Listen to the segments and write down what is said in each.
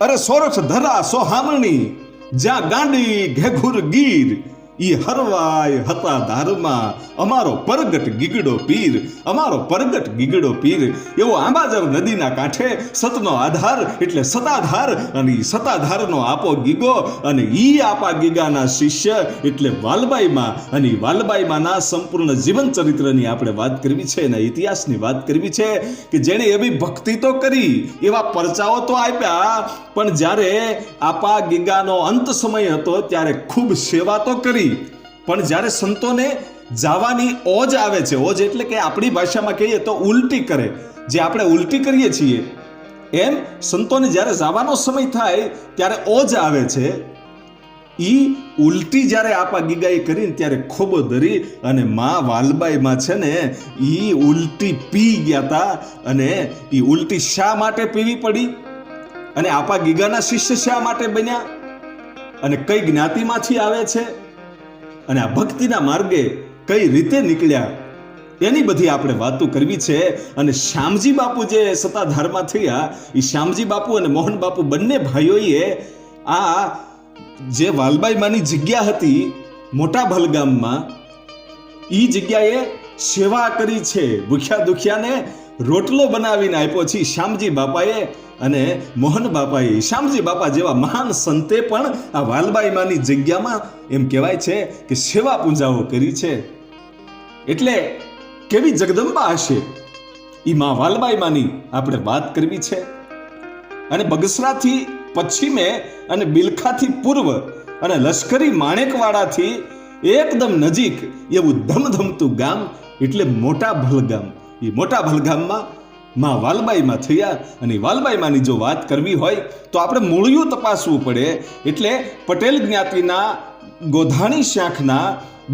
અરે સોરઠ ધરા સોહામણી જ્યાં ગાંડી ઘેઘુર ગીર ઈ હરવાય હતા ધારમાં અમારો પરગટ ગીગડો પીર, અમારો પરગટ ગીગડો પીર. એવો આંબાજર નદીના કાંઠે સતનો આધાર એટલે સતાધાર, અને ઈ સતાધારનો આપો ગીગો, અને ઈ આપા ગીગાના શિષ્ય એટલે વાલબાઈમાં. અને વાલબાઈમાંના સંપૂર્ણ જીવન ચરિત્રની આપણે વાત કરવી છે, એના ઇતિહાસની વાત કરવી છે કે જેણે એવી ભક્તિ તો કરી, એવા પરચાઓ તો આપ્યા, પણ જ્યારે આપા ગીગાનો અંત સમય હતો ત્યારે ખૂબ સેવા તો કરી. પણ જ્યારે સંતોને જાવાની ઓજ આવે છે, ઓજ એટલે કે આપણી ભાષામાં કહીએ તો ઉલટી કરે, જે આપણે ઉલટી કરીએ છીએ એમ સંતોને જ્યારે જવાનો સમય થાય ત્યારે ઓજ આવે છે. ઈ ઉલટી જ્યારે આપા ગીગાએ કરીને ત્યારે ખોબો ધરી અને માં વાલબાઈમાં છે ને ઈ ઉલટી પી ગયા હતા. અને ઈ ઉલટી શા માટે પીવી પડી, અને આપા ગીગાના શિષ્ય શા માટે બન્યા, અને કઈ જ્ઞાતિમાંથી આવે છે, અને આ ભક્તિના માર્ગે કઈ રીતે નીકળ્યા, એની બધી આપણે વાતો કરવી છે. અને શ્યામજી બાપુ જે સતાધારમાં થયા, એ શ્યામજી બાપુ અને મોહન બાપુ બંને ભાઈઓએ આ જે વાલબાઈમાંની જગ્યા હતી મોટા ભલગામમાં, એ જગ્યાએ સેવા કરી છે. ભૂખ્યા દુખ્યાને રોટલો બનાવીને આપ્યો છે શ્યામજી બાપાએ અને મોહન બાપાએ. શ્યામજી બાપા જેવા મહાન સંતે પણ આ વાલબાઈમાંની જગ્યામાં એમ કહેવાય છે કે સેવા પૂજાઓ કરી છે. એટલે કેવી જગદંબા હશે એ માં વાલબાઈમાંની આપણે વાત કરવી છે. અને બગસરાથી પશ્ચિમે અને બિલખાથી પૂર્વ અને લશ્કરી માણેકવાડાથી એકદમ નજીક એવું ધમધમતું ગામ એટલે મોટા ભલગામ. એ મોટા ભલગામમાં માં વાલબાઈમાં થયા. અને વાલબાઈમાંની જો વાત કરવી હોય તો આપણે મૂળિયું તપાસવું પડે. એટલે પટેલ જ્ઞાતિના ગોધાણી શાખના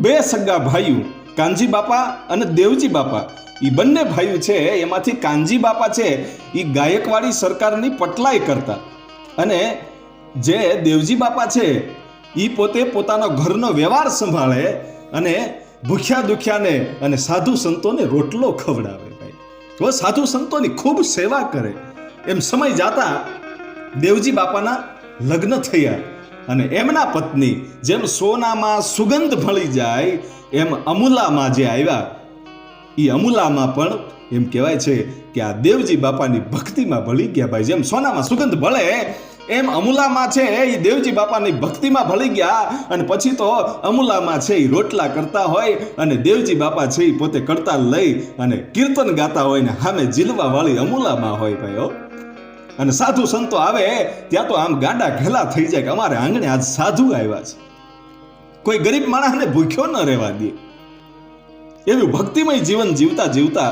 બે સગા ભાઈઓ કાનજી બાપા અને દેવજી બાપા, એ બંને ભાઈઓ છે. એમાંથી કાનજી બાપા છે એ ગાયકવાડી સરકારની પટલાઈ કરતા, અને જે દેવજી બાપા છે એ પોતે પોતાનો ઘરનો વ્યવહાર સંભાળે અને ભૂખ્યા દુખ્યાને અને સાધુ સંતોને રોટલો ખવડાવે. સાધુ સંતોની ખૂબ સેવા કરે. એમ સમય જાતા દેવજી બાપાના લગ્ન થયા, અને એમના પત્ની જેમ સોનામાં સુગંધ ભળી જાય એમ અમૂલામાં જે આવ્યા, એ અમૂલામાં પણ એમ કહેવાય છે કે આ દેવજી બાપાની ભક્તિમાં ભળી ગયા. ભાઈ જેમ સોનામાં સુગંધ ભળે એમ અમૂલામાં છે એ દેવજી બાપાની ભક્તિમાં ભળી ગયા. અને પછી તો અમૂલામાં છે એ રોટલા કરતા હોય, અને દેવજી બાપા છે એ પોતે કરતાલ લઈ અને કીર્તન ગાતા હોય ને સામે જીલવા વાળી અમૂલામાં હોય ભાઈઓ. અને સાધુ સંતો આવે ત્યાં તો આમ ગાડા ઘેલા થઈ જાય કે અમારે આંગણે આજ સાધુ આવ્યા છે, કોઈ ગરીબ માણસને ભૂખ્યો ન રહેવા દે. એવું ભક્તિમય જીવન જીવતા જીવતા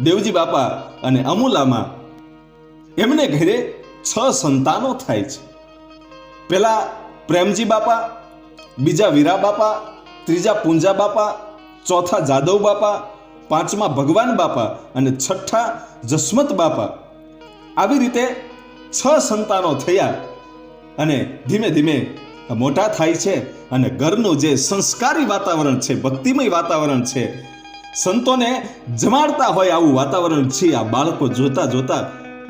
દેવજી બાપા અને અમૂલામાં એમને ઘરે 6 સંતાનો થાય છે. પેલા પ્રેમજી બાપા, બીજા વીરા બાપા, ત્રીજા પૂંજા બાપા, ચોથા જાદવ બાપા, પાંચમા ભગવાન બાપા અને છઠ્ઠા જસમત બાપા. આવી રીતે 6 સંતાનો થયા. અને ધીમે ધીમે મોટા થાય છે. અને ઘરનું જે સંસ્કારી વાતાવરણ છે, ભક્તિમય વાતાવરણ છે, સંતોને જમાડતા હોય આવું વાતાવરણ છે. આ બાળકો જોતા જોતા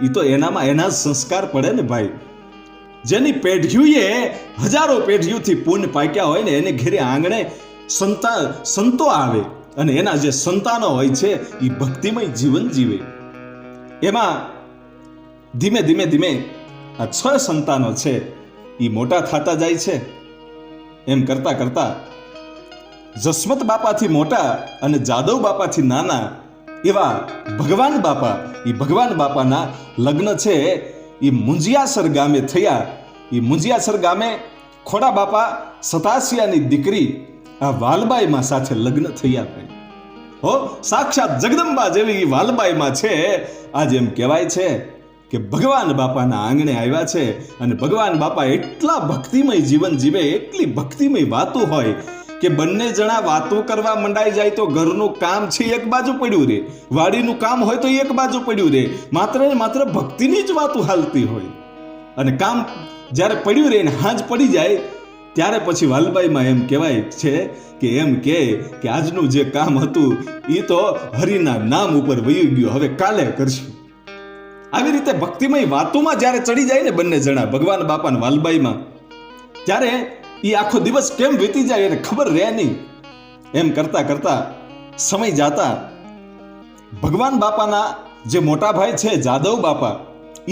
એ તો એનામાં એના જ સંસ્કાર પડે ને ભાઈ. જેની પેઢીઓએ હજારો પેઢીઓથી પુણ્ય પાક્યા હોય ને એને ઘેરે આંગણે સંતો આવે, અને એના જે સંતાનો હોય છે એ ભક્તિમય જીવન જીવે. એમાં ધીમે ધીમે ધીમે આ 6 સંતાનો છે એ મોટા થતા જાય છે. એમ કરતા કરતા જસમત બાપાથી મોટા અને જાદવ બાપાથી નાના એવા ભગવાન બાપા, એ ભગવાન બાપાના લગ્ન છે એ મુંજિયાસર ગામે થયા. એ મુંજિયાસર ગામે ખોડા બાપા સતાસિયાની દીકરી આ વાલબાઈમાં સાથે લગ્ન થયા. હો, સાક્ષાત જગદંબા જેવી વાલબાઈમાં છે. આજ એમ કહેવાય છે કે ભગવાન બાપાના આંગણે આવ્યા છે. અને ભગવાન બાપા એટલા ભક્તિમય જીવન જીવે, એટલી ભક્તિમય વાતો હોય કે બંને જણા વાતો કરવા મંડાઈ જાય તો ઘરનું કામ છે એક બાજુ પડ્યું રે, વાડીનું કામ હોય તો એક બાજુ પડ્યું રે, માત્ર ને માત્ર ભક્તિની જ વાતો હાલતી હોય. અને કામ જ્યારે પડ્યું રે ને હાંજ પડી જાય ત્યારે પછી વાલબાઈમાં એમ કહેવાય છે કે એમ કે આજનું જે કામ હતું એ તો હરિના નામ ઉપર વયું ગયું, હવે કાલે કરશું. આવી રીતે ભક્તિમય વાતોમાં જ્યારે ચડી જાય ને બંને જણા ભગવાન બાપા ને વાલબાઈમાં, ત્યારે એ આખો દિવસ કેમ વીતી જાય એને ખબર રહે નહીં. એમ કરતા કરતા સમય જાતા ભગવાન બાપાના જે મોટા ભાઈ છે જાદવ બાપા,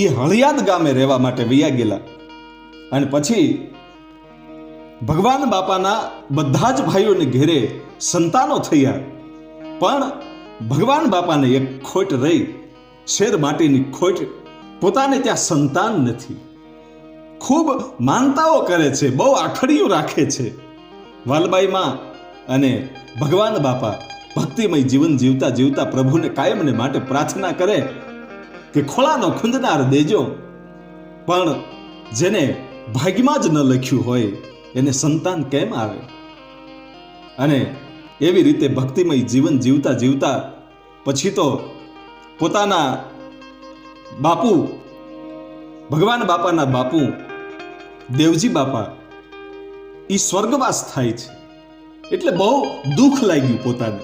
એ હળિયાદ ગામે રહેવા માટે વૈયા ગયેલા. અને પછી ભગવાન બાપાના બધા જ ભાઈઓને ઘેરે સંતાનો થયા, પણ ભગવાન બાપાને એક ખોટ રહી, શેર માટીની ખોટ. પોતાને ત્યાં સંતાન નથી. ખૂબ માનતાઓ કરે છે, બહુ આખડીઓ રાખે છે. વાલબાઈમાં અને ભગવાન બાપા ભક્તિમય જીવન જીવતા જીવતા પ્રભુને કાયમને માટે પ્રાર્થના કરે કે ખોળાનો ખૂંદનાર દેજો, પણ જેને ભાગ્યમાં જ ન લખ્યું હોય એને સંતાન કેમ આવે? અને એવી રીતે ભક્તિમય જીવન જીવતા જીવતા પછી તો પોતાના બાપુ ભગવાન બાપાના બાપુ દેવજી બાપા એ સ્વર્ગવાસ થાય છે. એટલે બહુ દુઃખ લાગ્યું પોતાને.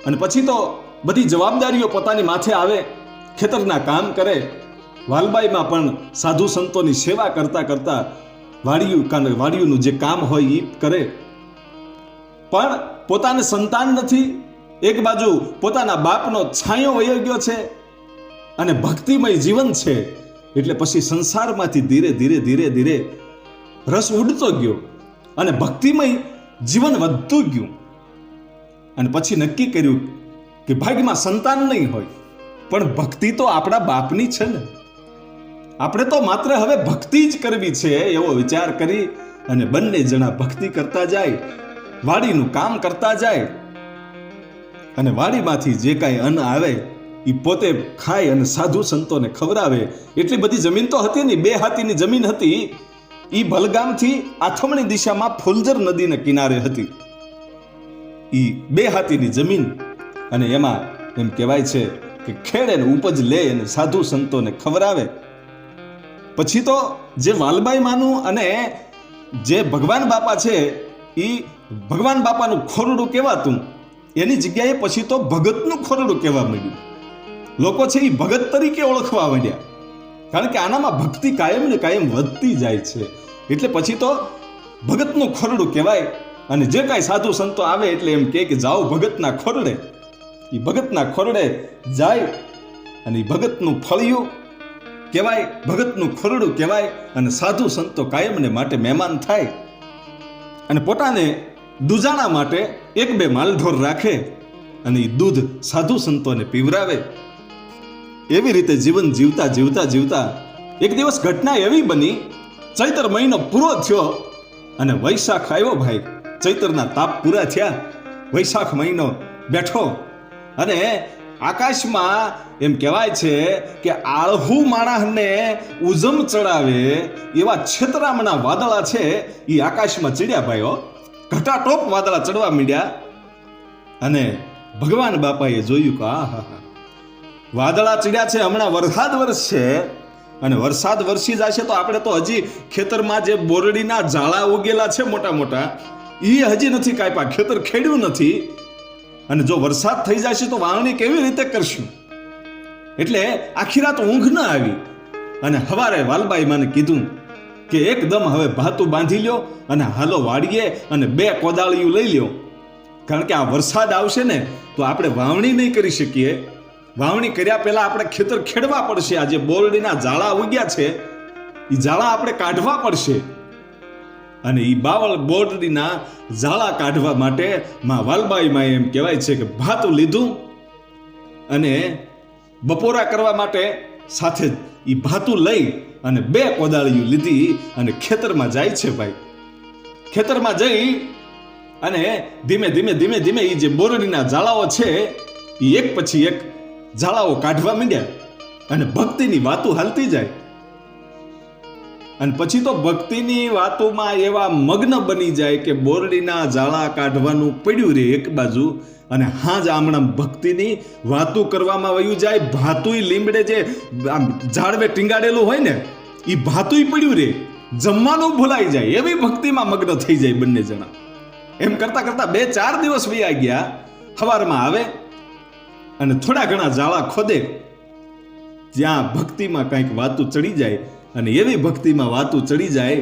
અને પછી તો બધી જવાબદારીઓ પોતાની માથે આવે, ખેતરના કામ કરે. વાલબાઈમાં પણ સાધુ સંતોની સેવા કરતા કરતા વાડિયુંનું જે કામ હોય એ કરે. પણ પોતાને સંતાન નથી. એક બાજુ પોતાના બાપનો છાંયો વયો ગયો છે અને ભક્તિમય જીવન છે. એટલે પછી સંસારમાંથી ધીરે ધીરે ધીરે ધીરે રસ ઉડતો ગયો અને ભક્તિમય જીવન વધતું ગયું. અને પછી નક્કી કર્યું કે ભાગ્યમાં સંતાન નહીં હોય, પણ ભક્તિ તો આપણા બાપની છે ને, આપણે તો માત્ર હવે ભક્તિ જ કરવી છે એવો વિચાર કરી અને બંને જણા ભક્તિ કરતા જાય, વાડીનું કામ કરતા જાય. અને વાડીમાંથી જે કાંઈ અન્ન આવે એ પોતે ખાય અને સાધુ સંતોને ખવડાવે. એટલી બધી જમીન તો હતી નહીં, 2 હાથીની જમીન હતી. એ ભલગામથી આથમણી દિશામાં ફુલજર નદીના કિનારે હતી એ 2 હાથીની જમીન. અને એમાં એમ કહેવાય છે કે ખેડે ને ઉપજ લે અને સાધુ સંતોને ખવડાવે. પછી તો જે વાલબાઈ માનું અને જે ભગવાન બાપા છે એ ભગવાન બાપાનું ખોરડું કહેવાતું, એની જગ્યાએ પછી તો ભગતનું ખોરડું કહેવા માંડ્યું. લોકો છે એ ભગત તરીકે ઓળખવા માંડ્યા, કારણ કે આનામાં ભક્તિ કાયમ ને કાયમ વધતી જાય છે. એટલે પછી તો ભગતનું ખોરડું કહેવાય. અને જે કાંઈ સાધુ સંતો આવે એટલે એમ કે જાઓ ભગતના ખોરડે. એ ભગતના ખોરડે જાય અને એ ભગતનું ફળિયું કહેવાય, ભગતનું ખોરડું કહેવાય. અને સાધુ સંતો કાયમને માટે મહેમાન થાય અને પોતાને દૂજાણા માટે 1-2 માલઢોર રાખે અને એ દૂધ સાધુ સંતોને પીવરાવે. એવી રીતે જીવન જીવતા જીવતા જીવતા એક દિવસ ઘટના એવી બની, ચૈત્ર મહિનો પૂરો થયો અને વૈશાખ આવ્યો. ભાઈ, ચૈત્રના તાપ પૂરા થયા, વૈશાખ મહિનો બેઠો અને આકાશમાં એમ કહેવાય છે કે આળહુ માણસને ઉજમ ચડાવે એવા છેતરામણા વાદળા છે એ આકાશમાં ચડ્યા. ભાઈઓ, ઘટાટોપ વાદળા ચડવા માંડ્યા. અને ભગવાન બાપાએ જોયું કે આહા, વાદળા ચડ્યા છે, હમણાં વરસાદ વરસશે. અને વરસાદ વરસી જશે તો આપણે તો હજી ખેતરમાં જે બોરડીના ઝાડા ઉગેલા છે મોટા મોટા, એ હજી નથી કાપ્યા, ખેતર ખેડ્યું નથી. અને જો વરસાદ થઈ જશે તો વાવણી કેવી રીતે કરશું? એટલે આખી રાત ઊંઘ ન આવી. અને સવારે વાલબાઈ મને કીધું કે એકદમ હવે ભાતું બાંધી લ્યો અને હાલો વાડીએ અને 2 કોદાળીઓ લઈ લ્યો, કારણ કે આ વરસાદ આવશે ને તો આપણે વાવણી નહીં કરી શકીએ. વાવણી કર્યા પહેલા આપણે ખેતર ખેડવા પડશે. આ જે બોરડીના ઝાડા ઉગ્યા છે એ ઝાડા આપણે કાઢવા પડશે. અને એ બોરડીના ઝાડા કાઢવા માટે માં વાલબાઈમાં એમ કહેવાય છે કે ભાતું લીધું અને બપોરા કરવા માટે સાથે એ ભાતું લઈ અને 2 કોદાળીઓ લીધી અને ખેતરમાં જાય છે. ભાઈ, ખેતરમાં જઈ અને ધીમે ધીમે ધીમે ધીમે એ જે બોરડીના ઝાડાઓ છે એ એક પછી એક ઝાડાઓ કાઢવા માંડ્યા અને ભક્તિની વાતો હાલતી જાય. અને પછી તો ભક્તિની વાતોમાં એવા મગ્ન બની જાય કે બોરડીના ઝાડા કાઢવાનું પડ્યું રે એક બાજુ, અને હાજ આમણાં ભક્તિની વાતો કરવામાં વયું જાય. ભાતુય લીમડે જે આમ ઝાડવે ટીંગાડેલું હોય ને એ ભાતુય પડ્યું રે, જમવાનું ભૂલાઈ જાય, એવી ભક્તિમાં મગ્ન થઈ જાય બંને જણા. એમ કરતા કરતા 2-4 દિવસ વયા ગયા. સવારમાં આવે અને થોડા ઘણા ઝાડા ખોદે જ્યાં ભક્તિમાં કંઈક વાતું ચડી જાય અને એવી ભક્તિમાં વાતું ચડી જાય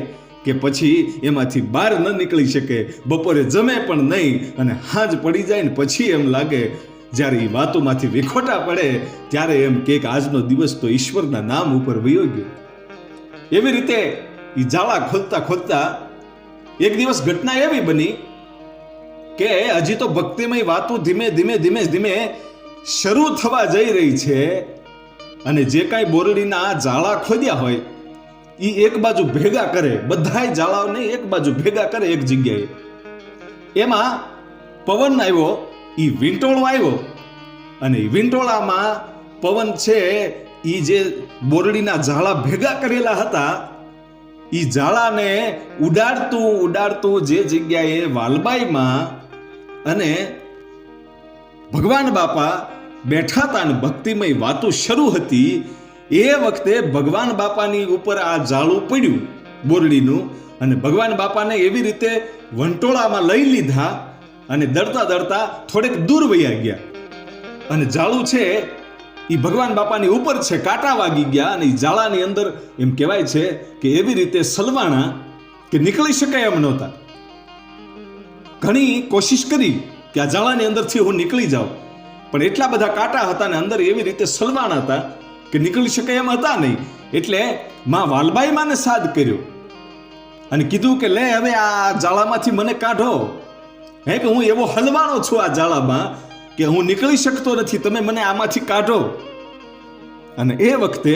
કે પછી એમાંથી બહાર ન નીકળી શકે, બપોરે જમે પણ નહીં અને હાંજ પડી જાય ને પછી એમ લાગે જ્યારે એ વાતોમાંથી વિખોટા પડે ત્યારે એમ કે આજનો દિવસ તો ઈશ્વરના નામ ઉપર વયો ગયો. એવી રીતે એ જાળા ખોલતા ખોલતા એક દિવસ ઘટના એવી બની કે હજી તો ભક્તિમય વાતો ધીમે ધીમે ધીમે શરૂ થવા જઈ રહી છે અને જે કાંઈ બોરડીના જાળા ખોદ્યા હોય એ એક બાજુ ભેગા કરે, બધાય જાળાઓને એક બાજુ ભેગા કરે એક જગ્યાએ. એમાં પવન આવ્યો, એ વિંટોળો આવ્યો અને વિંટોળામાં પવન છે એ જે બોરડીના જાળા ભેગા કરેલા હતા એ જાળાને ઉડાડતું ઉડાડતું જે જગ્યાએ વાલબાઈમાં અને ભગવાન બાપા બેઠા હતા ને ભક્તિમય વાતો શરૂ હતી એ વખતે ભગવાન બાપાની ઉપર આ જાળું પડ્યું બોરડીનું અને ભગવાન બાપાને એવી રીતે વંટોળામાં લઈ લીધા અને દરતા દરતા થોડેક દૂર વયા ગયા અને જાળું છે એ ભગવાન બાપાની ઉપર છે, કાંટા વાગી ગયા અને એ જાળાની અંદર એમ કહેવાય છે કે એવી રીતે સલવાણા કે નીકળી શકાય એમ નહોતા. ઘણી કોશિશ કરી કે આ જાળાની અંદરથી હું નીકળી જાઉં પણ એટલા બધા કાંટા હતા ને અંદર એવી રીતે સલવાણા હતા કે નીકળી શકાય એમ હતા નહીં. એટલે માં વાલબાઈ માને સાદ કર્યો અને કીધું કે લે હવે આ જાળામાંથી મને કાઢો, હે કે હું એવો હલવાણો છું આ જાળામાં કે હું નીકળી શકતો નથી, તમે મને આમાંથી કાઢો. અને એ વખતે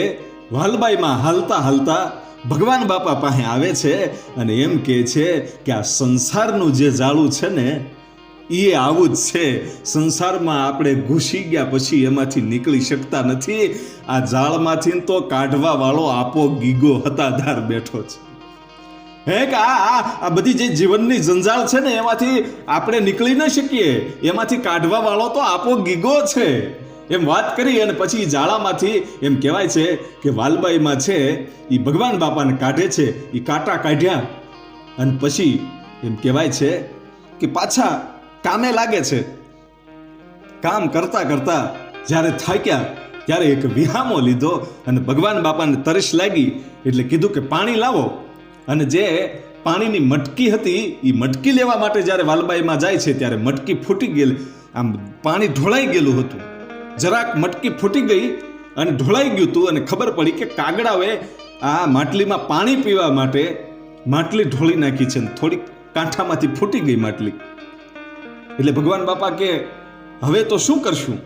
વાલબાઈમાં હાલતા હાલતા ભગવાન બાપા પાસે આવે છે અને એમ કહે છે કે આ સંસારનું જે જાળું છે ને એ આવું જ છે. સંસારમાં આપણે ઘૂસી ગયા પછી એમાંથી નીકળી શકતા નથી. આ જાળમાંથી તો કાઢવા વાળો આપો ગીગો હતાધાર બેઠો છે. હે કે આ બધી જે જીવનની જંજાળ છે ને એમાંથી આપણે નીકળી ન શકીએ, એમાંથી કાઢવા વાળો તો આપો ગીગો છે એમ વાત કરી અને પછી જાળામાંથી એમ કહેવાય છે કે વાલબાઈમાં છે એ ભગવાન બાપાને કાઢે છે, એ કાંટા કાઢ્યા અને પછી એમ કહેવાય છે કે પાછા કામે લાગે છે. કામ કરતા કરતા જ્યારે થાક્યા ત્યારે એક વિહામો લીધો અને ભગવાન બાપાને તરસ લાગી એટલે કીધું કે પાણી લાવો. અને જે પાણીની મટકી હતી એ મટકી લેવા માટે જ્યારે વાલબાઈમાં જાય છે ત્યારે મટકી ફૂટી ગયેલી, આમ પાણી ઢોળાઈ ગયેલું હતું. જરાક મટકી ફૂટી ગઈ અને ઢોળાઈ ગયું હતું અને ખબર પડી કે કાગડાઓએ આ માટલીમાં પાણી પીવા માટે માટલી ઢોળી નાખી છે, થોડીક કાંઠામાંથી ફૂટી ગઈ માટલી. એટલે ભગવાન બાપા કે હવે તો શું કરશું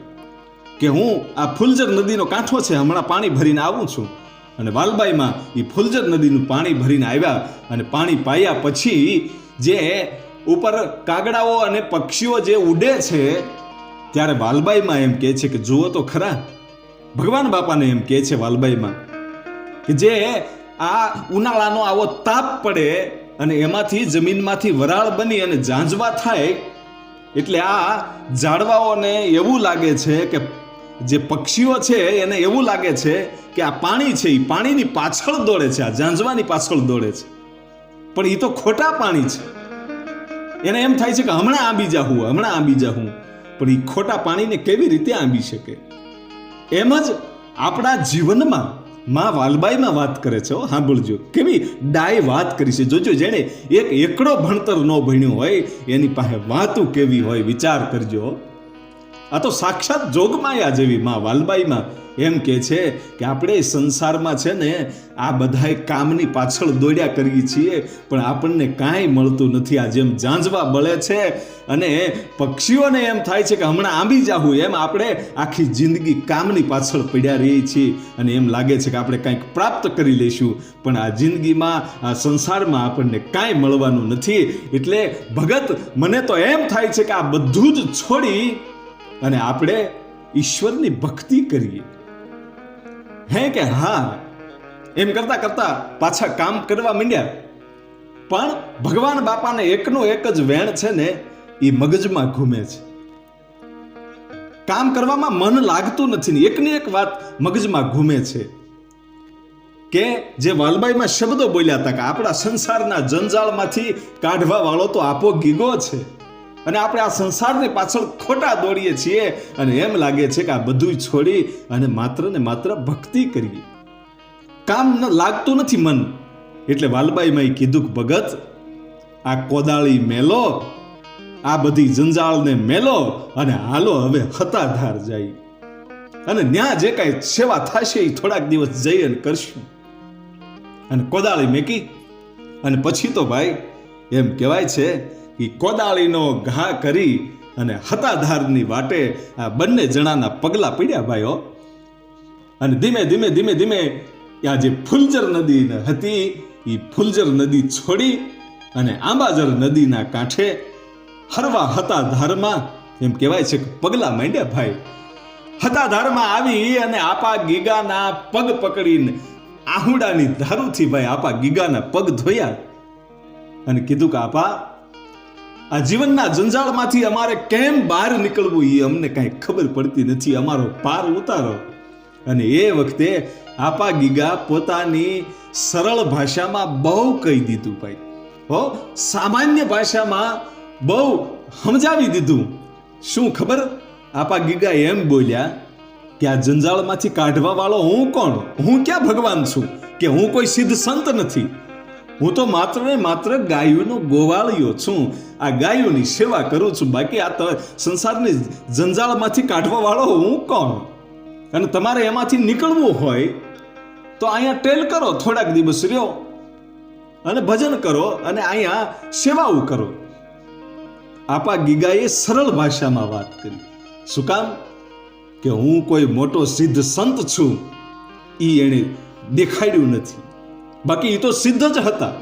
કે હું આ ફુલજર નદીનો કાંઠો છે, હમણાં પાણી ભરીને આવું છું. અને વાલબાઈમાં એ ફુલજર નદીનું પાણી ભરીને આવ્યા અને પાણી પાયા પછી જે ઉપર કાગડાઓ અને પક્ષીઓ જે ઉડે છે ત્યારે વાલબાઈમાં એમ કહે છે કે જુઓ તો ખરા, ભગવાન બાપાને એમ કહે છે વાલબાઈમાં કે જે આ ઉનાળાનો આવો તાપ પડે અને એમાંથી જમીનમાંથી વરાળ બની અને ઝાંઝવા થાય એટલે આ ઝાડવાઓને એવું લાગે છે કે જે પક્ષીઓ છે એને એવું લાગે છે કે આ પાણી છે એ પાણીની પાછળ દોડે છે, આ ઝાંઝવાની પાછળ દોડે છે, પણ એ તો ખોટા પાણી છે. એને એમ થાય છે કે હમણાં આંબી જાઉં, હમણાં આંબી જાઉં, પણ એ ખોટા પાણીને કેવી રીતે આંબી શકે. એમ જ આપણા જીવનમાં માં વાલબાઈમાં વાત કરે છે. સાંભળજો કેવી ડાય વાત કરી છે. જોજો જેણે એક એકડો ભણતર ન ભણ્યો હોય એની પાસે વાતું કેવી હોય, વિચાર કરજો. આ તો સાક્ષાત જોગમાયા જેવી માં વાલબાઈમાં એમ કે છે કે આપણે સંસારમાં છે ને આ બધાય કામની પાછળ દોડ્યા કરીએ છીએ પણ આપણને કાંઈ મળતું નથી. આ જેમ ઝાંઝવા બળે છે અને પક્ષીઓને એમ થાય છે કે હમણાં આંબી જાવું, એમ આપણે આખી જિંદગી કામની પાછળ પડ્યા રહીએ છીએ અને એમ લાગે છે કે આપણે કંઈક પ્રાપ્ત કરી લઈશું પણ આ જિંદગીમાં આ સંસારમાં આપણને કાંઈ મળવાનું નથી. એટલે ભગત મને તો એમ થાય છે કે આ બધું જ છોડી અને આપણે ઈશ્વરની ભક્તિ કરીએ. હે કે હા, એમ કરતા કરતા પાછા કામ કરવા માંડ્યા. પણ ભગવાન બાપાને એકનો એક જ વેણ છે ને એ મગજમાં ઘૂમે છે. કામ કરવામાં મન લાગતું નથી ને એકની એક વાત મગજમાં ઘૂમે છે કે જે વાલબાઈમાં શબ્દો બોલ્યા હતા કે આપણા સંસારના જંજાળમાંથી કાઢવા વાળો તો આપો ગીગો છે. અને આપણે આ સંસારની પાછળ ખોટા દોડીએ છીએ અને એમ લાગે છે કે આ બધું છોડી અને માત્ર ને માત્ર ભક્તિ કરીએ. કામ લાગતું નથી મન. એટલે વાલબાઈમાં કીધું કે ભગત, આ કોદાળી મેલો, આ બધી જંજાળને મેલો અને હાલો હવે હતાધાર જાય, અને ત્યાં જે કાંઈ સેવા થશે એ થોડાક દિવસ જઈ અને કરશું. અને કોદાળી મેકી અને પછી તો ભાઈ એમ કહેવાય છે કે કોદાળીનો ઘા કરી અને હતાધારની વાટે આ બંને જણાના પગલા પડ્યા ભાઈઓ. અને ધીમે ધીમે ધીમે ધીમે આ જે ફુલજર નદી હતી એ ફુલજર નદી છોડી અને આંબાજર નદીના કાંઠે હરવા હતાધારમાં એમ કહેવાય છે કે પગલા માંડ્યા ભાઈ. હતાધારમાં આવી અને આપા ગીગાના પગ પકડીને આહુડાની ધારુથી ભાઈ આપા ગીગાના પગ ધોયા અને કીધું કે આપા, આ જીવનના જંજાળમાંથી અમારે કેમ બહાર નીકળવું એ અમને કાંઈ ખબર પડતી નથી, અમારો પાર ઉતારો. અને એ વખતે આપા ગીગા પોતાની સરળ ભાષામાં બહુ કહી દીધું ભાઈ. હો, સામાન્ય ભાષામાં બહુ સમજાવી દીધું. શું ખબર? આપા ગીગા એમ બોલ્યા કે આ જંજાળમાંથી કાઢવા વાળો હું કોણ? હું ક્યાં ભગવાન છું કે હું કોઈ સિદ્ધ સંત નથી. હું તો માત્ર ને માત્ર ગાયોનો ગોવાળિયો છું. આ ગાયોની સેવા કરું છું. બાકી આ સંસારની જંજાળમાંથી કાઢવા વાળો હું કોણ? અને તમારે એમાંથી નીકળવું હોય તો અહીંયા ટેલ કરો, થોડાક દિવસ રહ્યો અને ભજન કરો અને અહીંયા સેવાઓ કરો. આપા ગીગાએ સરળ ભાષામાં વાત કરી. શું કામ? કે હું કોઈ મોટો સિદ્ધ સંત છું એ એને દેખાડ્યું નથી. બાકી એ તો સિદ્ધ જ હતા,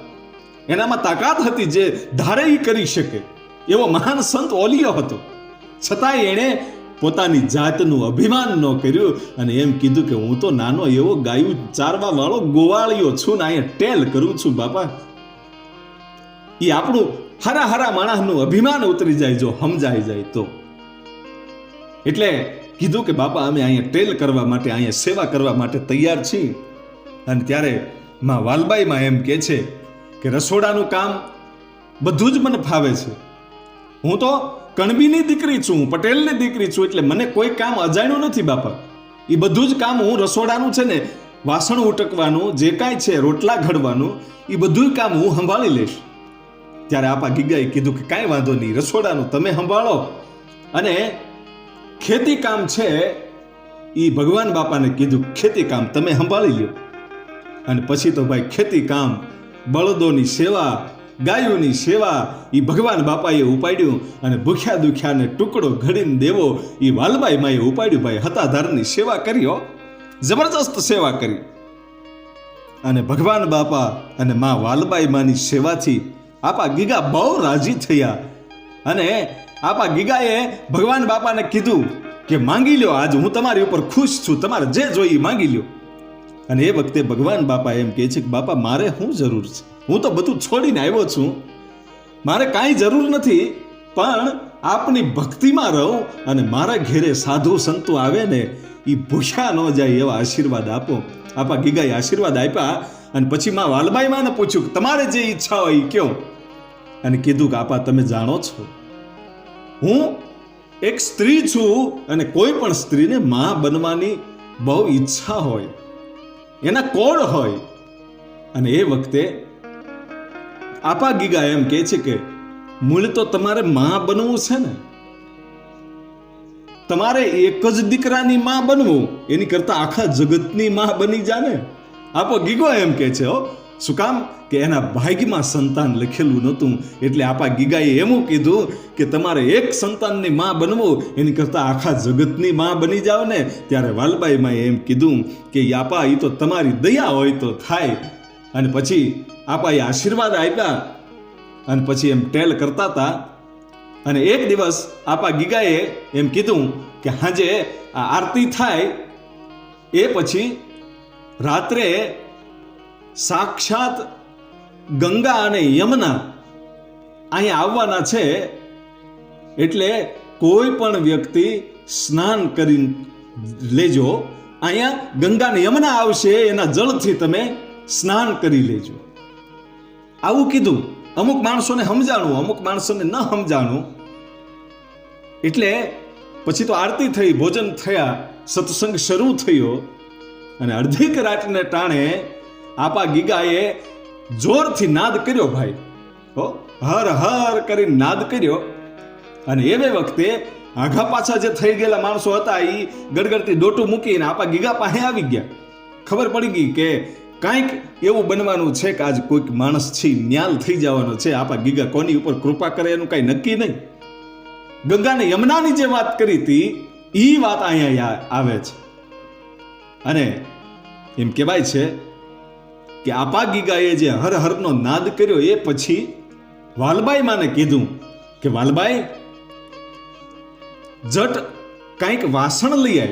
એનામાં તાકાત હતી, જે ધારે એ કરી શકે એવો મહાન સંત ઓલિયો હતો. છતાંય એણે પોતાની જાતનું અભિમાન ન કર્યું અને એમ કીધું કે હું તો નાનો એવો ગાયું ચારવા વાળો ગોવાળિયો છું ને અહીંયા ટેલ કરું છું. બાપા, એ આપણું હારા હારા માણસનું અભિમાન ઉતરી જાય જો સમજાઈ જાય તો. એટલે કીધું કે બાપા, અમે અહીંયા ટેલ કરવા માટે, અહીંયા સેવા કરવા માટે તૈયાર છીએ. અને ત્યારે માં વાલબાઈમાં એમ કહે છે કે રસોડાનું કામ બધું જ મને ફાવે છે. હું તો કણબીની દીકરી છું, પટેલની દીકરી છું, એટલે મને કોઈ કામ અજાણ્યું નથી બાપા. એ બધું જ કામ હું રસોડાનું છે ને, વાસણ ઉટકવાનું, જે કાંઈ છે રોટલા ઘડવાનું, એ બધું કામ હું સંભાળી લઈશ. ત્યારે આપા ગીગાએ કીધું કે કાંઈ વાંધો નહીં, રસોડાનું તમે સંભાળો અને ખેતી કામ છે એ ભગવાન બાપાને કીધું ખેતી કામ તમે સંભાળી લ્યો. અને પછી તો ભાઈ ખેતી કામ, બળદોની સેવા, ગાયોની સેવા એ ભગવાન બાપાએ ઉપાડ્યું અને ભૂખ્યા દુખ્યાને ટુકડો ઘડીને દેવો એ વાલબાઈ માએ ઉપાડ્યું ભાઈ. હતાધારની સેવા કર્યો, જબરજસ્ત સેવા કરી. અને ભગવાન બાપા અને માં વાલબાઈ માની સેવાથી આપા ગીગા બહુ રાજી થયા. અને આપા ગીગાએ ભગવાન બાપાને કીધું કે માંગી લ્યો, આજ હું તમારી ઉપર ખુશ છું, તમારે જે જોઈએ માંગી લ્યો. અને એ વખતે ભગવાન બાપા એમ કહે છે કે બાપા, મારે શું જરૂર છે? હું તો બધું છોડીને આવ્યો છું, મારે કાંઈ જરૂર નથી, પણ આપની ભક્તિમાં રહું અને મારા ઘેરે સાધુ સંતો આવે ને એ ભૂખ્યા ન જાય એવા આશીર્વાદ આપો. આપા ગીગાએ આશીર્વાદ આપ્યા. અને પછી માં વાલબાઈ માને પૂછ્યું કે તમારે જે ઈચ્છા હોય એ કયો. અને કીધું કે આપા, તમે જાણો છો હું એક સ્ત્રી છું અને કોઈ પણ સ્ત્રીને માં બનવાની બહુ ઈચ્છા હોય, એના કોડ હોય. અને એ વખતે આપા ગીગા એમ કહે છે કે મૂળ તો તમારે માં બનવું છે ને, તમારે એક જ દીકરાની માં બનવું એની કરતા આખા જગતની માં બની જાને. આપો ગીગો એમ કહે છે. શું કામ? કે એના ભાગ્યમાં સંતાન લખેલું નહોતું, એટલે આપા ગીગાએ એમ કીધું કે તમારે એક સંતાનની માં બનવું એની કરતા આખા જગતની માં બની જાવ ને. ત્યારે વાલબાઈ માએ એમ કીધું કે આપા, એ તો તમારી દયા હોય તો થાય. અને પછી આપાએ આશીર્વાદ આપ્યા અને પછી એમ ટેલ કરતા હતા. અને એક દિવસ આપા ગીગાએ એમ કીધું કે હાજે આ આરતી થાય એ પછી રાત્રે સાક્ષાત ગંગા અને યમુના અહીંયા આવવાના છે, એટલે કોઈ પણ વ્યક્તિ સ્નાન કરી લેજો. અહીંયા ગંગા અને યમુના આવશે, એના જળથી તમે સ્નાન કરી લેજો. આવું કીધું. અમુક માણસોને સમજાણું, અમુક માણસોને ન સમજાણું. એટલે પછી તો આરતી થઈ, ભોજન થયા, સત્સંગ શરૂ થયો અને અડધીક રાતને ટાણે આપા ગીગાએ જોરથી નાદ કર્યો ભાઈ, હો હર હર કરીને નાદ કર્યો. અને એવે વખતે આઘા પાછા જે થઈ ગયેલા માણસો હતા એ ગડગડતી ડોટું મૂકીને આપા ગીગા પાસે આવી ગયા. ખબર પડી ગઈ કે કાંઈક એવું બનવાનું છે કે આજ કોઈક માણસ છે ન્યાલ થઈ જવાનો છે. આપા ગીગા કોની ઉપર કૃપા કરે એનું કાંઈ નક્કી નહીં. ગંગાને યમુનાની જે વાત કરી હતી એ વાત અહીંયા આવે છે. અને એમ કહેવાય છે કે આપા ગીગાએ જે હર હરનો નાદ કર્યો એ પછી વાલબાઈ માને કીધું કે વાલબાઈ જટ કાંઈક વાસણ લઈ આવ,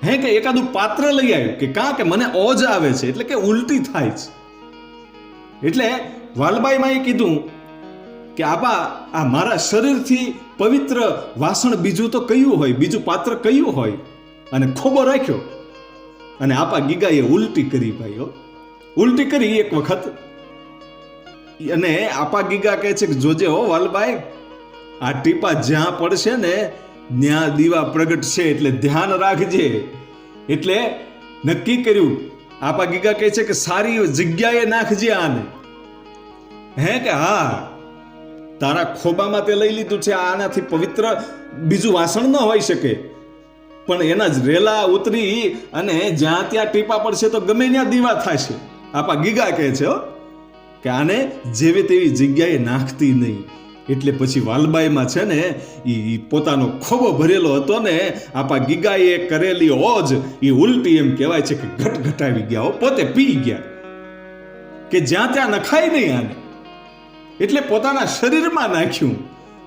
હે કે એકાદું પાત્ર લઈ આવ્યું કે કાં કે મને ઓજ આવે છે, એટલે કે ઉલટી થાય છે. એટલે વાલબાઈમાં કીધું કે આપા આ મારા શરીરથી પવિત્ર વાસણ બીજું તો કયું હોય, બીજું પાત્ર કયું હોય? અને ખોબો રાખ્યો અને આપા ગીગાએ ઉલટી કરી ભાઈઓ, ઉલટી કરી એક વખત. અને આપા ગીગા કહે છે કે જોજે હો વાલબાઈ, આ ટીપા જ્યાં પડશે ને ત્યાં દીવા પ્રગટશે, એટલે ધ્યાન રાખજે. એટલે નક્કી કર્યું. આપા ગીગા કહે છે કે સારી જગ્યાએ નાખજે આને, હે કે હા તારા ખોબામાં તે લઈ લીધું છે, આનાથી પવિત્ર બીજું વાસણ ન હોઈ શકે, પણ એના જ રેલા ઉતરી અને જ્યાં ત્યાં ટીપા પડશે તો ગમે ત્યાં દીવા થશે. આપા ગીગા કહે છે કે આને જેવી તેવી જગ્યાએ નાખતી નહીં. એટલે પછી વાલબાઈમાં છે ને એ પોતાનો ખોબો ભરેલો હતો ને આપા ગીગાએ કરેલી ઓજ એ ઉલટી એમ કહેવાય છે કે ઘટઘટાવી ગયા, પોતે પી ગયા કે જ્યાં ત્યાં નખાય નહીં આને. એટલે પોતાના શરીરમાં નાખ્યું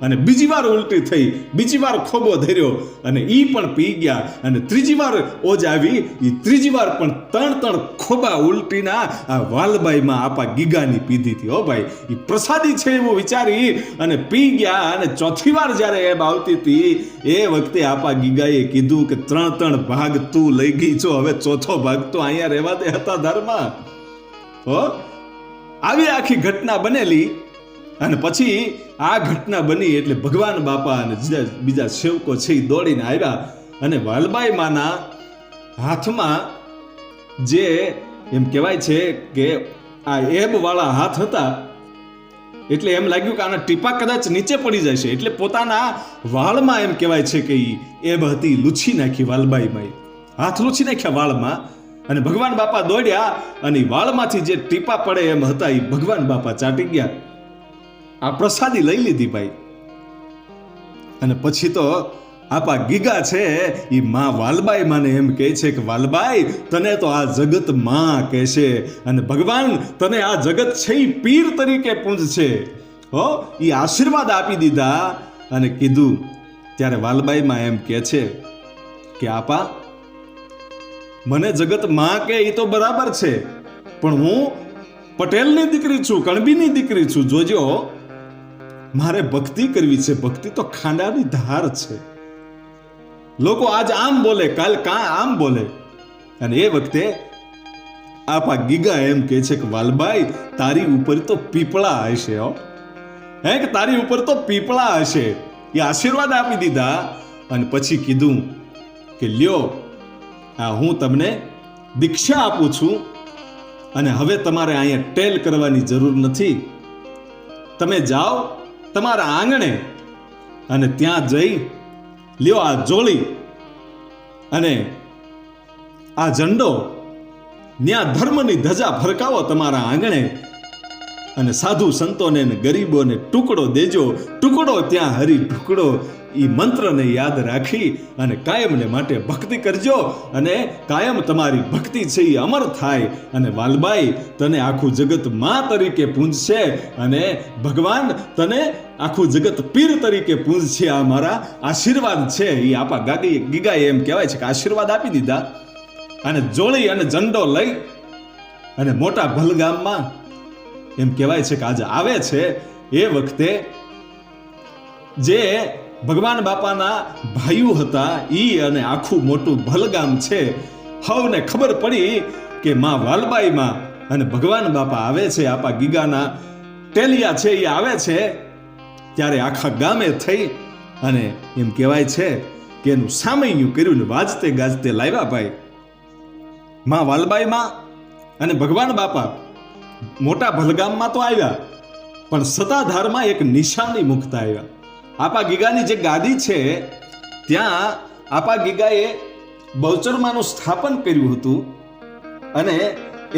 અને બીજી વાર ઉલટી થઈ, બીજી વાર ખોબો ધર્યો અને ઈ પણ પી ગયા. અને ત્રીજી વાર ઓજ આવી, એ ત્રીજી વાર પણ ત્રણ ખોબા ઉલટીના આ વાલબાઈમાં આપા ગીગાની પીધી હતી. હો ભાઈ, એ પ્રસાદી છે એવું વિચારી અને પી ગયા. અને ચોથી વાર જ્યારે એબ આવતી હતી એ વખતે આપા ગીગાએ કીધું કે ત્રણ ભાગ તું લઈ ગઈ છો, હવે ચોથો ભાગ તો અહીંયા રહેવા દે હતા ધર્મા. હો આવી આખી ઘટના બનેલી. અને પછી આ ઘટના બની એટલે ભગવાન બાપા અને બીજા સેવકો છે એ દોડીને આવ્યા અને વાલબાઈ માના હાથમાં જે એમ કહેવાય છે કે આ એબ વાળા હાથ હતા, એટલે એમ લાગ્યું કે આના ટીપા કદાચ નીચે પડી જશે, એટલે પોતાના વાળમાં એમ કહેવાય છે કે એબ હતી લૂછી નાખી વાલબાઈમાં, હાથ લૂછી નાખ્યા વાળમાં. અને ભગવાન બાપા દોડ્યા અને વાળમાંથી જે ટીપા પડે એમ હતા એ ભગવાન બાપા ચાટી ગયા. આ પ્રસાદી લઈ લીધી ભાઈ. અને પછી તો આપા ગીગા છે એ માં વાલબાઈ માને એમ કહે છે કે વાલબાઈ તને તો આ જગત માં કહેશે અને ભગવાન તને આ જગત છે એ પીર તરીકે પૂજશે. હો એ આશીર્વાદ આપી દીધા અને કીધું. ત્યારે વાલબાઈ માં એમ કહે છે કે આપા મને જગત માં કે એ તો બરાબર છે, પણ હું પટેલની દીકરી છું, કણબીની દીકરી છું. જોજો મારે ભક્તિ કરવી છે, ભક્તિ તો ખાંડાની ધાર છે. લોકો આજ આમ બોલે, કાલ કાં આમ બોલે. અને એ વખતે આપા ગીગા એમ કહે છે કે વાલબાઈ તારી ઉપર તો પીપળા હશે, હો હે કે તારી ઉપર તો પીપળા હશે. એ આશીર્વાદ આપી દીધા અને પછી કીધું કે લ્યો આ હું તમને દીક્ષા આપું છું અને હવે તમારે અહીંયા ટેલ કરવાની જરૂર નથી. તમે જાઓ તમારા આંગણે અને ત્યાં જઈ લ્યો આ જોળી અને આ ઝંડો, ત્યાં ધર્મની ધજા ફરકાવો તમારા આંગણે અને સાધુ સંતોને ગરીબોને ટુકડો દેજો. ટુકડો ત્યાં હરી ટુકડો. એ મંત્રને યાદ રાખી અને કાયમને માટે ભક્તિ કરજો અને કાયમ તમારી ભક્તિ છે એ અમર થાય. અને વાલબાઈ તને આખું જગત માં તરીકે પૂજશે અને ભગવાન તને આખું જગત પીર તરીકે પૂજશે. આ મારા આશીર્વાદ છે. એ આપા ગીગાએ એમ કહેવાય છે કે આશીર્વાદ આપી દીધા અને જોડી અને ઝંડો લઈ અને મોટા ભલગામમાં એમ કહેવાય છે કે આજે આવે છે. એ વખતે જે ભગવાન બાપાના ભાઈઓ હતા ઈ અને આખું મોટું ભલગામ છે. હવને ખબર પડી કે માં વાલબાઈમાં અને ભગવાન બાપા આવે છે, આપા ગીગાના ટેલિયા છે એ આવે છે. ત્યારે આખા ગામે થઈ અને એમ કહેવાય છે કે એનું સામૈયું કર્યું ને વાજતે ગાજતે લાવ્યા ભાઈ માં વાલબાઈમાં અને ભગવાન બાપા મોટા ભલગામમાં તો આવ્યા, પણ સતાધારમાં એક નિશાની મુકતા આવ્યા. આપા ગીગાની જે ગાદી છે ત્યાં આપા ગીગાએ બહુચરમાનું સ્થાપન કર્યું હતું અને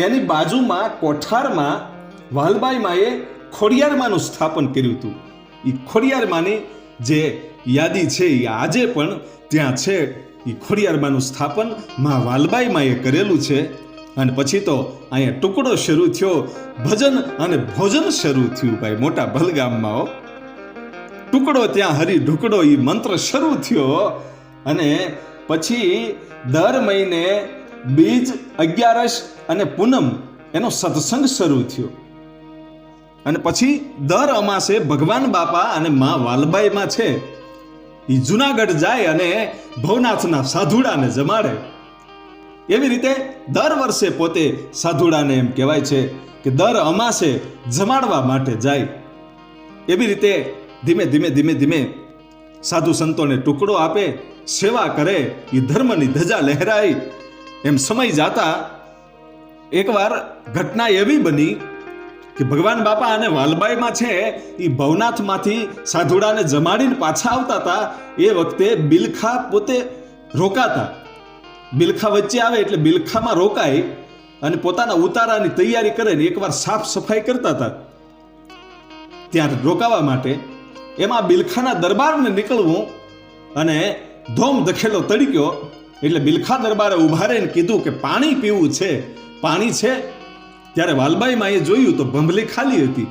એની બાજુમાં કોઠારમાં વાલબાઈમાએ ખોડિયારમાંનું સ્થાપન કર્યું હતું. એ ખોડિયારમાંની જે યાદી છે એ આજે પણ ત્યાં છે. એ ખોડિયારમાંનું સ્થાપન માં વાલબાઈમાએ કરેલું છે. અને પછી તો અહીંયા ટુકડો શરૂ થયો, ભજન અને ભોજન શરૂ થયું ભાઈ મોટા ભલગામમાં. ટુકડો ત્યાં હરી ઢુકડો એ મંત્ર શરૂ થયો અને પછી દર મહિને બીજ, અગિયારસ અને પૂનમ એનો સત્સંગ શરૂ થયો. અને પછી દર અમાસે ભગવાન બાપા અને માં વાલબાઈમાં છે એ જુનાગઢ જાય અને ભવનાથના સાધુડાને જમાડે. એવી રીતે દર વર્ષે પોતે સાધુડાને એમ કહેવાય છે કે દર અમાસે જમાડવા માટે જાય. એવી રીતે ધીમે ધીમે ધીમે ધીમે સાધુ સંતોને ટુકડો આપે, સેવા કરે, એ ધર્મની ધજા લહેરાય. એમ સમય જાતા એકવાર ઘટના એવી બની કે ભગવાન બાપા અને વાલબાઈમાં છે એ ભવનાથમાંથી સાધુડાને જમાડીને પાછા આવતા હતા. એ વખતે બિલખા પોતે રોકાતા. બિલખા વચ્ચે આવે એટલે બિલખામાં રોકાય અને પોતાના ઉતારાની તૈયારી કરે ને એકવાર સાફ સફાઈ કરતા હતા ત્યાં રોકાવા માટે. એમાં બિલખાના દરબારને નીકળવું અને ધોમ દખેલો તડક્યો એટલે બિલખા દરબારે ઉભા રહીને કીધું કે પાણી પીવું છે, પાણી છે. ત્યારે વાલબાઈમાં એ જોયું તો ભંભલી ખાલી હતી.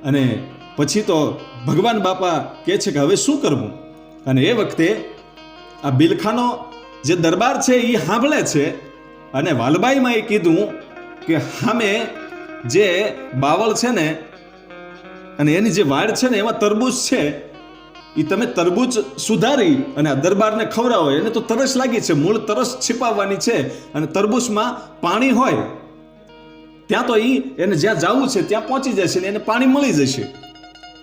અને પછી તો ભગવાન બાપા કહે છે કે હવે શું કરવું. અને એ વખતે આ બિલખાનો જે દરબાર છે એ સાંભળે છે અને વાલબાઈમાં એ કીધું કે સામે જે બાવળ છે ને અને એની જે વાડ છે ને એમાં તરબૂચ છે, એ તમે તરબૂચ સુધારી અને આ દરબારને ખવડાવો. એને તો તરસ લાગી છે, મૂળ તરસ छिपाવવાની છે અને તરબૂચમાં પાણી હોય ત્યાં તો એને જ્યાં જવું છે ત્યાં પહોંચી જશે ને એને પાણી મળી જશે.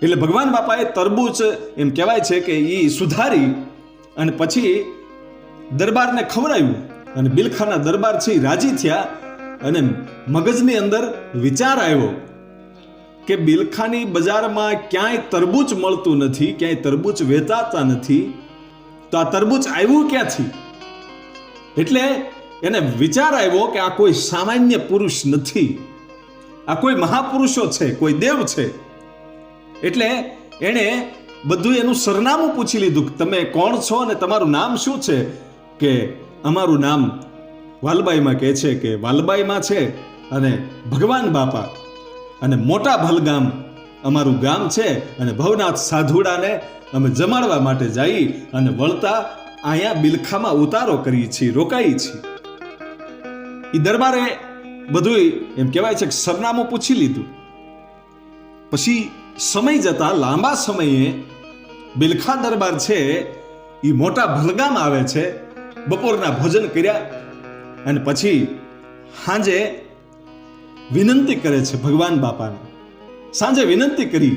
એટલે ભગવાન બાપાએ તરબૂચ એમ કહેવાય છે કે એ સુધારી અને પછી દરબારને ખવડાવ્યું. અને બિલખાના દરબાર છે એ રાજી થયા અને મગજની અંદર વિચાર આવ્યો કે બિલખાની બજારમાં ક્યાંય તરબૂચ મળતું નથી, ક્યાંય તરબૂચ વેચાતા નથી, તો આ તરબૂચ આવ્યું ક્યાંથી? એટલે એને વિચાર આવ્યો કે આ કોઈ સામાન્ય પુરુષ નથી, આ કોઈ મહાપુરુષો છે, કોઈ દેવ છે. એટલે એણે બધું એનું સરનામું પૂછી લીધું કે તમે કોણ છો અને તમારું નામ શું છે? કે અમારું નામ વાલબાઈમાં કહે છે કે વાલબાઈમાં છે અને ભગવાન બાપા અને મોટા ભલગામ અમારું ગામ છે અને ભવનાથ સાધુડાને અમે જમાડવા માટે જઈ અને વળતા અહીંયા બિલખામાં ઉતારો કરીએ છીએ, રોકાઈ છીએ. એ દરબારે બધું એમ કહેવાય છે કે સરનામું પૂછી લીધું. પછી સમય જતા લાંબા સમયે બિલખા દરબાર છે એ મોટા ભલગામ આવે છે. બપોરના ભોજન કર્યા અને પછી સાંજે વિનંતી કરે છે ભગવાન બાપાને. સાંજે વિનંતી કરી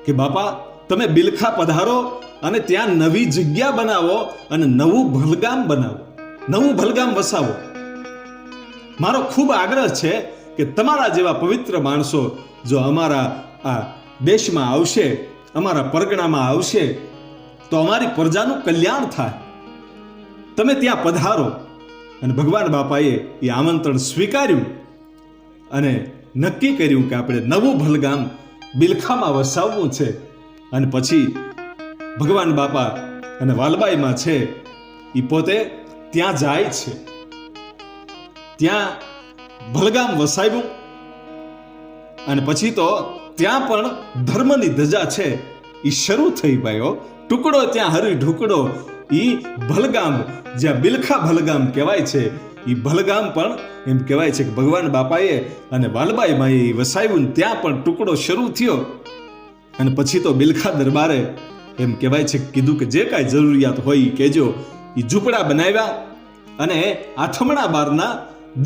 કે બાપા તમે બિલખા પધારો અને ત્યાં નવી જગ્યા બનાવો અને નવું ભલગામ બનાવો, નવું ભલગામ વસાવો. મારો ખૂબ આગ્રહ છે કે તમારા જેવા પવિત્ર માણસો જો અમારા આ દેશમાં આવશે, અમારા પરગણામાં આવશે તો અમારી પ્રજાનું કલ્યાણ થાય. તમે ત્યાં પધારો. અને ભગવાન બાપાએ એ આમંત્રણ સ્વીકાર્યું અને નક્કી કર્યું કે આપણે નવું ભલગામ બિલખામાં વસાવવું છે. અને પછી ભગવાન બાપા અને વાલબાઈમાં છે એ પોતે ત્યાં જાય છે. ત્યાં ભલગામ વસાવ્યું અને પછી તો ત્યાં પણ ધર્મની ધજા છે એ શરૂ થઈ ભાઈઓ. ટુકડો ત્યાં હરી ઢુકડો. એ ભલગામ જ્યાં બિલખા ભલગામ કહેવાય છે એ ભલગામ પણ એમ કહેવાય છે કે ભગવાન બાપાએ અને વાલબાઈમાં એ વસાવ્યું. ત્યાં પણ ટુકડો શરૂ થયો અને પછી તો બિલખા દરબારે એમ કહેવાય છે કીધું કે જે કાંઈ જરૂરિયાત હોય એ કહેજો. એ ઝૂંપડા બનાવ્યા અને આથમણા બારના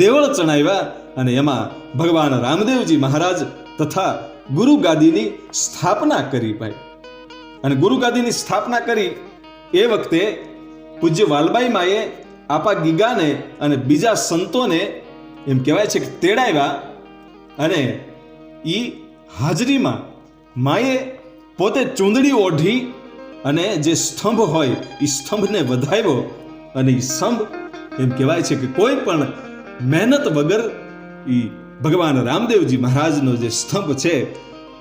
દેવળ ચણાવ્યા અને એમાં ભગવાન રામદેવજી મહારાજ તથા ગુરુ ગાદીની સ્થાપના કરી ભાઈ. અને ગુરુગાદીની સ્થાપના કરી એ વખતે પૂજ્ય વાલબાઈ માએ આપા ગીગાને અને બીજા સંતોને એમ કહેવાય છે કે તેડાવ્યા, અને એ હાજરીમાં માએ પોતે ચૂંદડી ઓઢી અને જે સ્તંભ હોય એ સ્તંભને વધાવ્યો, અને એ સ્તંભ એમ કહેવાય છે કે કોઈ પણ મહેનત વગર એ ભગવાન રામદેવજી મહારાજનો જે સ્તંભ છે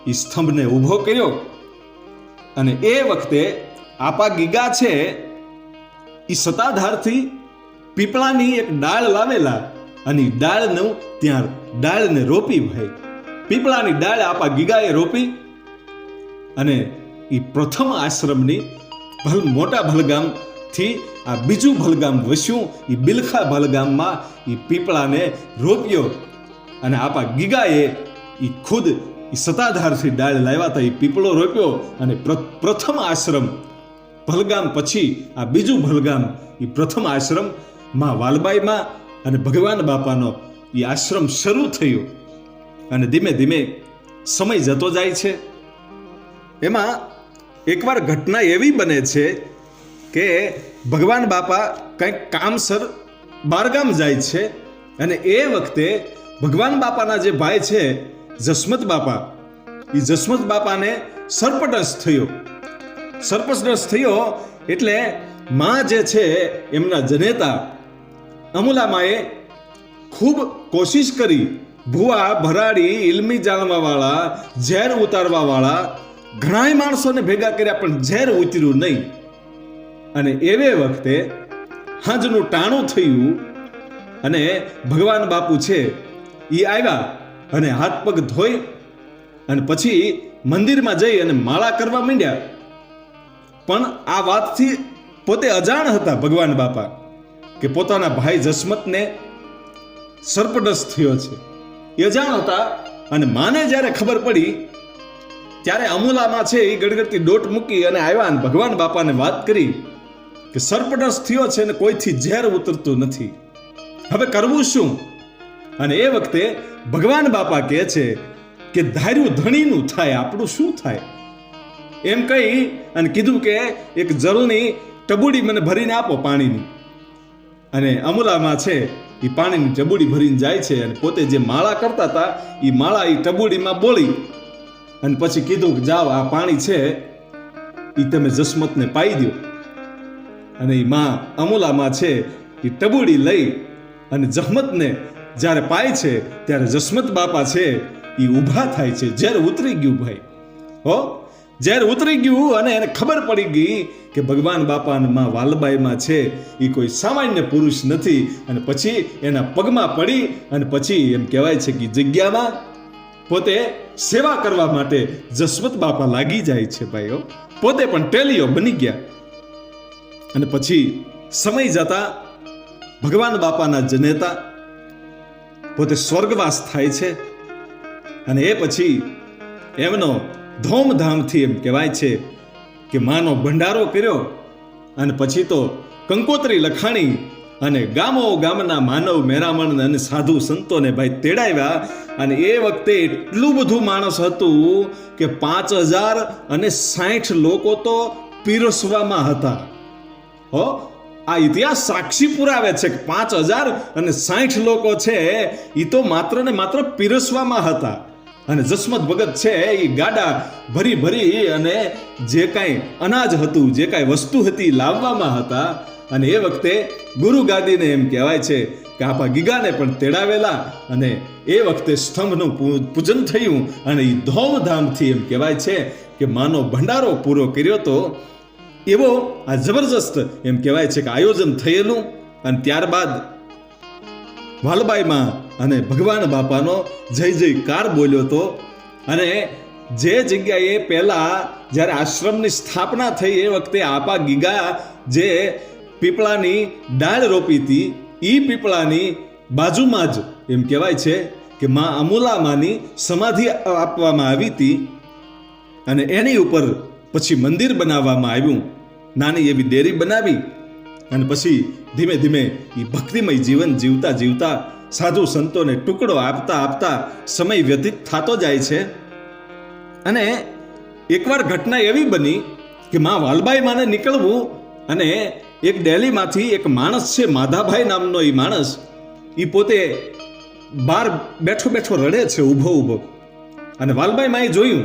એ સ્તંભને ઊભો કર્યો. અને એ વખતે આપા ગીગા છે એ સતાધારથી પીપળાની એક ડાળ લાવેલા, અને ડાળનું ત્યાં ડાળને રોપી. ભાઈ પીપળાની ડાળ આપા ગીગાએ રોપી, અને એ પ્રથમ આશ્રમની મોટા ભલગામથી આ બીજું ભલગામ વસ્યું. એ બિલખા ભલગામમાં એ પીપળાને રોપ્યો, અને આપા ગીગાએ એ ખુદ એ સતાધારથી ડાળ લાવ્યા હતા, એ પીપળો રોપ્યો. અને પ્રથમ આશ્રમ ભલગામ પછી આ બીજું ભલગામ, એ પ્રથમ આશ્રમ માં વાલબાઈમાં અને ભગવાન બાપાનો એ આશ્રમ શરૂ થયો. અને ધીમે ધીમે સમય જતો જાય છે. એમાં એકવાર ઘટના એવી બને છે કે ભગવાન બાપા કંઈક કામસર બારગામ જાય છે, અને એ વખતે ભગવાન બાપાના જે ભાઈ છે જસમત બાપા, એ જસમત બાપાને સર્પદંશ થયો. સર્પદંશ થયો એટલે માં જે છે એમના જનેતા અમુલામાએ ખૂબ કોશિશ કરી. ભુવા, ભરાડી, ઇલમી જાણવા વાળા, ઝેર ઉતારવા વાળા ઘણાય માણસોને ભેગા કર્યા, પણ ઝેર ઉતર્યું નહીં. અને એવે વખતે હાંજનું ટાણું થયું, અને ભગવાન બાપુ છે એ આવ્યા અને હાથ પગ ધોઈ અને પછી મંદિરમાં જઈ અને માળા કરવા માંડ્યા. પણ આ વાતથી પોતે અજાણ હતા ભગવાન બાપા કે પોતાના ભાઈ જસમતને સર્પદંશ થયો છે, એ અજાણ હતા. અને માને જ્યારે ખબર પડી ત્યારે અમુલામાં છે એ ગડગડતી દોટ મૂકી અને આવ્યા અને ભગવાન બાપાને વાત કરી કે સર્પદંશ થયો છે અને કોઈથી ઝેર ઉતરતું નથી, હવે કરવું શું? અને એ વખતે ભગવાન બાપા કહે છે કે ધાર્યું ધણીનું થાય, આપણું શું થાય? એમ કહી અને કીધું કે એક જળની ટબુડી મને ભરીને આપો પાણીની. અને અમુલામાં છે એ પાણીની ટબુડી ભરીને જાય છે, અને પોતે જે માળા કરતા હતા એ માળા એ ટબુડીમાં બોલી, અને પછી કીધું કે જાઓ આ પાણી છે એ તમે જસમતને પાઈ દો. અને એ માં અમુલામાં છે એ ટબુડી લઈ અને જસમતને જ્યારે પાય છે ત્યારે જસમત બાપા છે એ ઊભા થાય છે. ઝેર ઉતરી ગયું ભાઈ, હો ઝેર ઉતરી ગયું. અને એને ખબર પડી ગઈ કે ભગવાન બાપાના માં વાલબાઈમાં છે એ કોઈ સામાન્ય પુરુષ નથી. અને પછી એના પગમાં પડી અને પછી એમ કહેવાય છે કે જગ્યામાં પોતે સેવા કરવા માટે જસવંત બાપા લાગી જાય છે ભાઈઓ. પોતે પણ ટેલીઓ બની ગયા. અને પછી સમય જતા ભગવાન બાપાના જનેતા પોતે સ્વર્ગવાસ થાય છે. અને એ પછી એમનો ધૂમધામથી એમ કહેવાય છે કે માનો ભંડારો કર્યો. અને પછી તો કંકોત્રી લખાણી અને ગામો ગામના માનવ મેરામણ અને સાધુ સંતોને ભાઈ તેડાવ્યા. અને એ વખતે એટલું બધું માણસ હતું કે 5060 લોકો તો પીરસવામાં હતા. હો, આ ઇતિહાસ સાક્ષી પુરાવે છે કે 5060 લોકો છે એ તો માત્ર ને માત્ર પીરસવામાં હતા. અને જસમત ભગત છે એ ગાડા ભરી ભરી અને જે કાંઈ અનાજ હતું, જે કાંઈ વસ્તુ હતી લાવવામાં હતા. અને એ વખતે ગુરુ ગાદીને એમ કહેવાય છે કે આપા ગીગાને પણ તેડાવેલા. અને એ વખતે સ્તંભનું પૂજન થયું. અને એ ધૂમધામથી એમ કહેવાય છે કે માનો ભંડારો પૂરો કર્યો તો એવો આ જબરજસ્ત એમ કહેવાય છે કે આયોજન થયેલું. અને ત્યારબાદ વાલબાઈમાં અને ભગવાન બાપાનો જય જયકાર બોલ્યો તો. અને જે જગ્યાએ પહેલા જ્યારે આશ્રમની સ્થાપના થઈ એ વખતે આપા ગીગા જે પીપળાની ડાળ રોપી હતી એ પીપળાની બાજુમાં જ એમ કહેવાય છે કે માં અમુલામાની સમાધિ આપવામાં આવી હતી. અને એની ઉપર પછી મંદિર બનાવવામાં આવ્યું, નાની એવી ડેરી બનાવી. અને પછી ધીમે ધીમે એ ભક્તિમય જીવન જીવતા જીવતા સાધુ સંતોને ટુકડો આપતા આપતા સમય વ્યતીત થતો જાય છે. અને એકવાર ઘટના એવી બની કે માં વાલબાઈ માને નીકળવું, અને એક ડેલીમાંથી એક માણસ છે માધાભાઈ નામનો, એ માણસ એ પોતે બહાર બેઠો બેઠો રડે છે ઊભો ઊભો. અને વાલબાઈ માએ જોયું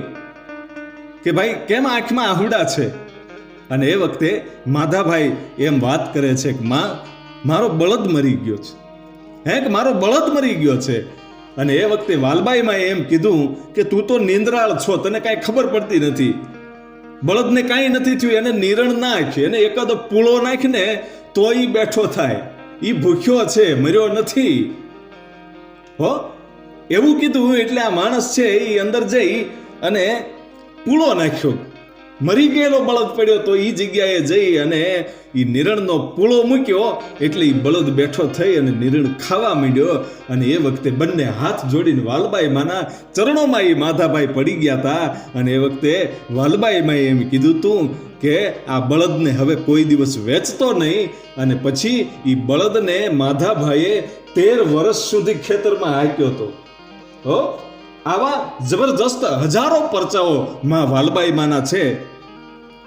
કે ભાઈ કેમ આંખમાં આહુડા છે. અને એ વખતે માધાભાઈ એમ વાત કરે છે કે માં, મારો બળદ મરી ગયો છે, હે કે મારો બળદ મરી ગયો છે. અને એ વખતે વાલબાઈમાં એમ કીધું કે તું તો નિંદ્રાળ છો, તને કાંઈ ખબર પડતી નથી, બળદને કાંઈ નથી થયું, એને નિરણ નાખ, એને એકાદો પૂળો નાખને તો ઈ બેઠો થાય, ઈ ભૂખ્યો છે, મર્યો નથી. હો, એવું કીધું એટલે આ માણસ છે એ અંદર જઈ અને પૂળો નાખ્યો, મરી ગયેલો બળદ પડ્યો તો એ જગ્યાએ જઈ અને એ નિરણનો પૂળો મૂક્યો, એટલે એ બળદ બેઠો થઈ અને નિરણ ખાવા માંડ્યો. અને એ વખતે બંને હાથ જોડીને વાલબાઈ માના ચરણોમાં એ માધાભાઈ પડી ગયા હતા. અને એ વખતે વાલબાઈ માએ એમ કીધું તું કે આ બળદને હવે કોઈ દિવસ વેચતો નહીં. અને પછી એ બળદને માધાભાઈએ 13 વર્ષ સુધી ખેતરમાં હાંક્યો હતો. હો, આવા જબરજસ્ત હજારો પરચાઓ માં વાલબાઈ માના છે.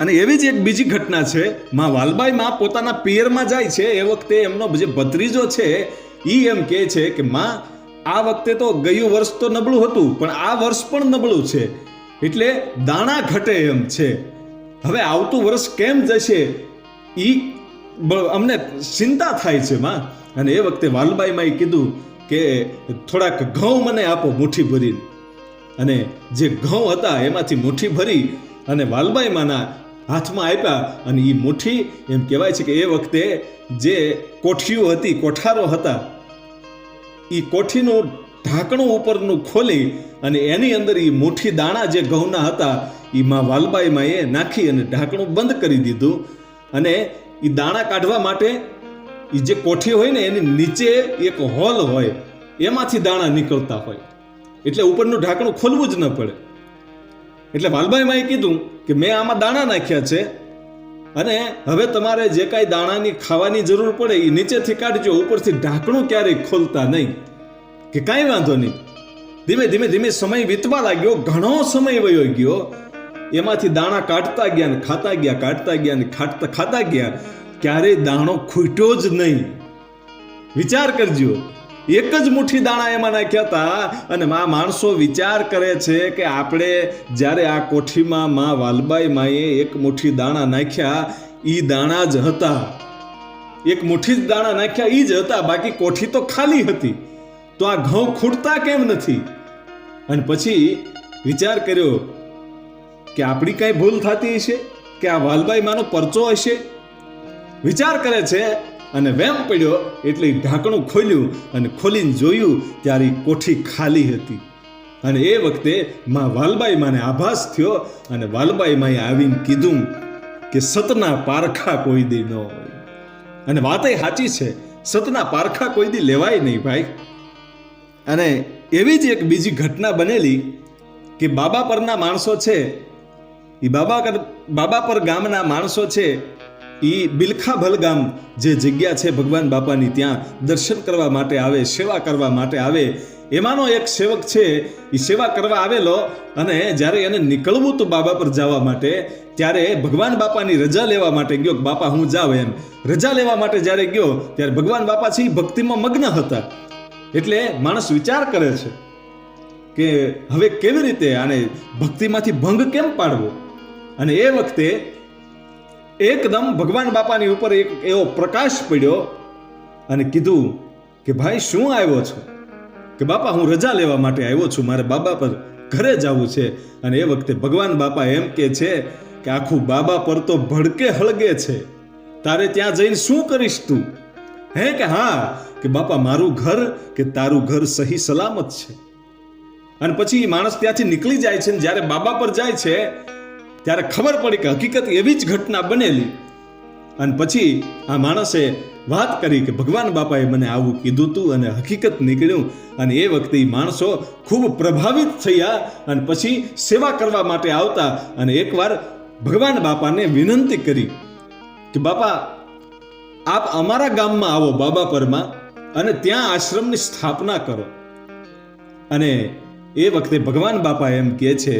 અને એવી જ એક બીજી ઘટના છે, માં વાલબાઈ માં પોતાના પિયરમાં જાય છે. એ વખતે એમનો જે ભત્રીજો છે એ એમ કહે છે કે માં, આ વખતે તો ગયું વર્ષ તો નબળું હતું, પણ આ વર્ષ પણ નબળું છે, એટલે દાણા ઘટે એમ છે. હવે આવતું વર્ષ કેમ જશે એ અમને ચિંતા થાય છે માં. અને એ વખતે વાલબાઈ માએ કીધું કે થોડાક ઘઉં મને આપો મુઠ્ઠી ભરીને. અને જે ઘઉં હતા એમાંથી મુઠ્ઠી ભરી અને વાલબાઈ માના હાથમાં આપ્યા. અને એ મુઠ્ઠી એમ કહેવાય છે કે એ વખતે જે કોઠીઓ હતી, કોઠારો હતા, એ કોઠીનું ઢાંકણું ઉપરનું ખોલી અને એની અંદર એ મુઠ્ઠી દાણા જે ઘઉંના હતા એ માં વાલબાઈ માએ નાખી અને ઢાંકણું બંધ કરી દીધું. અને એ દાણા કાઢવા માટે એ જે કોઠી હોય ને એની નીચે એક હોલ હોય, એમાંથી દાણા નીકળતા હોય, એટલે ઉપરનું ઢાંકણું ખોલવું જ ન પડે. એટલે વાલબાઈ માએ કીધું કે મેં આમાં દાણા નાખ્યા છે, અને હવે તમારે જે કાંઈ દાણાની ખાવાની જરૂર પડે એ નીચેથી કાઢજો, ઉપરથી ઢાંકણું ક્યારેય ખોલતા નહીં. કે કાંઈ વાંધો નહીં. ધીમે ધીમે ધીમે સમય વીતવા લાગ્યો, ઘણો સમય વયો ગયો. એમાંથી દાણા કાઢતા ગયા ને ખાતા ગયા, કાઢતા ગયા ને ખાતા ગયા, ક્યારેય દાણો ખૂટ્યો જ નહીં. વિચાર કરજો, એક જ મુઠ્ઠી દાણા એમાં નાખ્યા હતા. અને માણસો વિચાર કરે છે કે આપણે જ્યારે આ કોઠીમાં માં વાલબાઈ માએ એક મુઠ્ઠી દાણા નાખ્યા, ઈ દાણા જ હતા, એક મુઠ્ઠી જ દાણા નાખ્યા ઈ જ હતા, બાકી કોઠી તો ખાલી હતી. તો આ ઘઉં ખૂટતા કેમ નથી? અને પછી વિચાર કર્યો કે આપણી કઈ ભૂલ થતી હશે, કે આ વાલબાઈ માનો પરચો હશે. વિચાર કરે છે અને વેમ પડ્યો એટલે ઢાંકણું ખોલ્યું અને ખોલીને જોયું ત્યારે કોઠી ખાલી હતી. અને એ વખતે માં વાલબાઈ માને આભાસ થયો. અને વાલબાઈ માએ આવીને કીધું કે સતના પારખા કોઈ દી ન હોય. અને વાત એ સાચી છે, સતના પારખા કોઈ દી લેવાય નહીં ભાઈ. અને એવી જ એક બીજી ઘટના બનેલી કે બાબા પરના માણસો છે, એ બાબા પર ગામના માણસો છે, એ બિલખાભલ ગામ જે જગ્યા છે ભગવાન બાપાની, ત્યાં દર્શન કરવા માટે આવે, સેવા કરવા માટે આવે. એમાંનો એક સેવક છે, એ સેવા કરવા આવેલો. અને જ્યારે એને નીકળવું હતું બાબા પર જવા માટે, ત્યારે ભગવાન બાપાની રજા લેવા માટે ગયો. બાપા હું જાઉં એમ રજા લેવા માટે જ્યારે ગયો ત્યારે ભગવાન બાપા છે એ ભક્તિમાં મગ્ન હતા. એટલે માણસ વિચાર કરે છે કે હવે કેવી રીતે આને ભક્તિમાંથી ભંગ કેમ પાડવો. અને એ વખતે એકદમ ભગવાન બાપાની ઉપર એક એવો પ્રકાશ પડ્યો અને કીધું કે ભાઈ શું આવ્યો છો? કે બાપા હું રજા લેવા માટે આવ્યો છું, મારે બાબા પર ઘરે જવું છે. અને એ વખતે ભગવાન બાપા એમ કે છે કે આખું બાબા પર તો ભડકે હળગે છે, તારે ત્યાં જઈને શું કરીશ તું? હે કે હા, કે બાપા મારું ઘર કે તારું ઘર સહી સલામત છે. અને પછી માણસ ત્યાંથી નીકળી જાય છે. જ્યારે બાબા પર જાય છે ત્યારે ખબર પડી કે હકીકત એવી જ ઘટના બનેલી. અને પછી આ માણસે વાત કરી કે ભગવાન બાપાએ મને આવું કીધું તું અને હકીકત નીકળ્યું. અને એ વખતે માણસો ખૂબ પ્રભાવિત થયા અને પછી સેવા કરવા માટે આવતા. અને એકવાર ભગવાન બાપાને વિનંતી કરી કે બાપા આપ અમારા ગામમાં આવો બાબા પરમાં, અને ત્યાં આશ્રમની સ્થાપના કરો. અને એ વખતે ભગવાન બાપા એમ કહે છે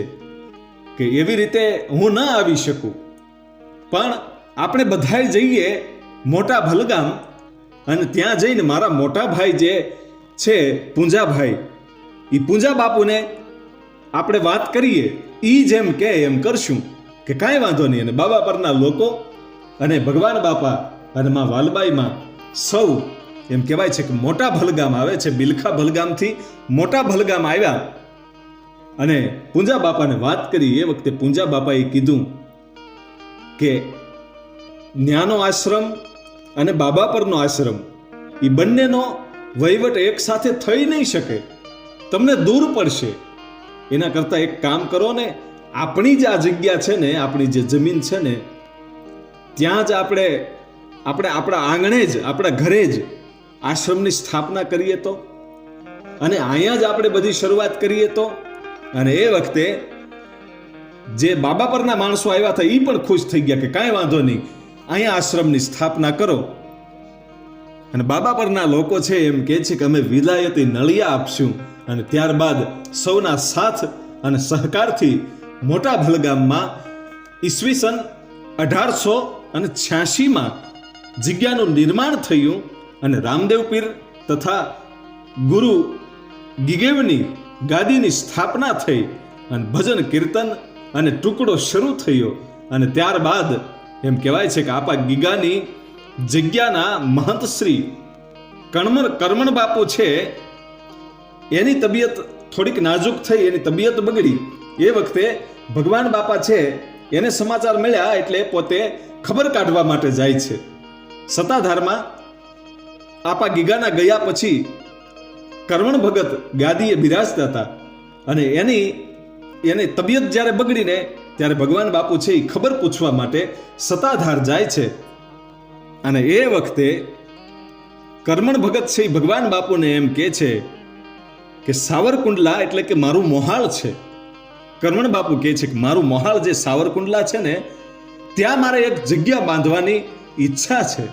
કે એવી રીતે હું ન આવી શકું, પણ આપણે બધાય જઈએ મોટા ભલગામ, અને ત્યાં જઈને મારા મોટા ભાઈ જે છે પૂંજાભાઈ, એ પૂંજા બાપુને આપણે વાત કરીએ, એ જેમ કે એમ કરશું કે કાંઈ વાંધો નહીં. અને બાબા પરના લોકો અને ભગવાન બાપા અને માં વાલબાઈમાં સૌ એમ કહેવાય છે કે મોટા ભલગામ આવે છે, બિલખા ભલગામથી મોટા ભલગામ આવ્યા અને પૂંજા બાપાને વાત કરી. એ વખતે પૂંજા બાપાએ કીધું કે ન્યાનો આશ્રમ અને બાબા પરનો આશ્રમ એ બંનેનો વહીવટ એક સાથે થઈ નહીં શકે, તમને દૂર પડશે. એના કરતાં એક કામ કરો ને, આપણી જ આ જગ્યા છે ને, આપણી જે જમીન છે ને, ત્યાં જ આપણે આપણા આંગણે જ, આપણા ઘરે જ આશ્રમની સ્થાપના કરીએ તો, અને અહીંયા જ આપણે બધી શરૂઆત કરીએ તો. અને એ વખતે જે બાબા પરના માણસો આવ્યા હતા એ પણ ખુશ થઈ ગયા કે કાંઈ વાંધો નહીં, અહીંયા આશ્રમની સ્થાપના કરો. અને બાબા પરના લોકો છે એમ કહે છે કે અમે વિલાયતી નળિયા આપશું. અને ત્યારબાદ સૌના સાથ અને સહકારથી મોટા ભલગામમાં ઈસવીસન 1886માં જગ્યાનું નિર્માણ થયું અને રામદેવ પીર તથા ગુરુ ગીગેવની ગાદીની સ્થાપના થઈ અને ભજન કીર્તન અને ટુકડો શરૂ થયો. અને ત્યારબાદ એમ કહેવાય છે કે આપા ગીગાની જગ્યાના મહંત શ્રી કરમણ બાપુ છે, એની તબિયત થોડીક નાજુક થઈ, એની તબિયત બગડી. એ વખતે ભગવાન બાપા છે એને સમાચાર મળ્યા એટલે પોતે ખબર કાઢવા માટે જાય છે. સત્તાધારમાં આપા ગીગાના ગયા પછી કરમણ ભગત ગાદીએ બિરાજતા હતા અને એની તબિયત જ્યારે બગડીને ત્યારે ભગવાન બાપુ છે એ ખબર પૂછવા માટે સત્તાધાર જાય છે. અને એ વખતે કરમણ ભગત છે એ ભગવાન બાપુને એમ કહે છે કે સાવરકુંડલા એટલે કે મારું મોહાળ છે. કરમણ બાપુ કહે છે કે મારું મોહાળ જે સાવરકુંડલા છે ને, ત્યાં મારે એક જગ્યા બાંધવાની ઈચ્છા છે,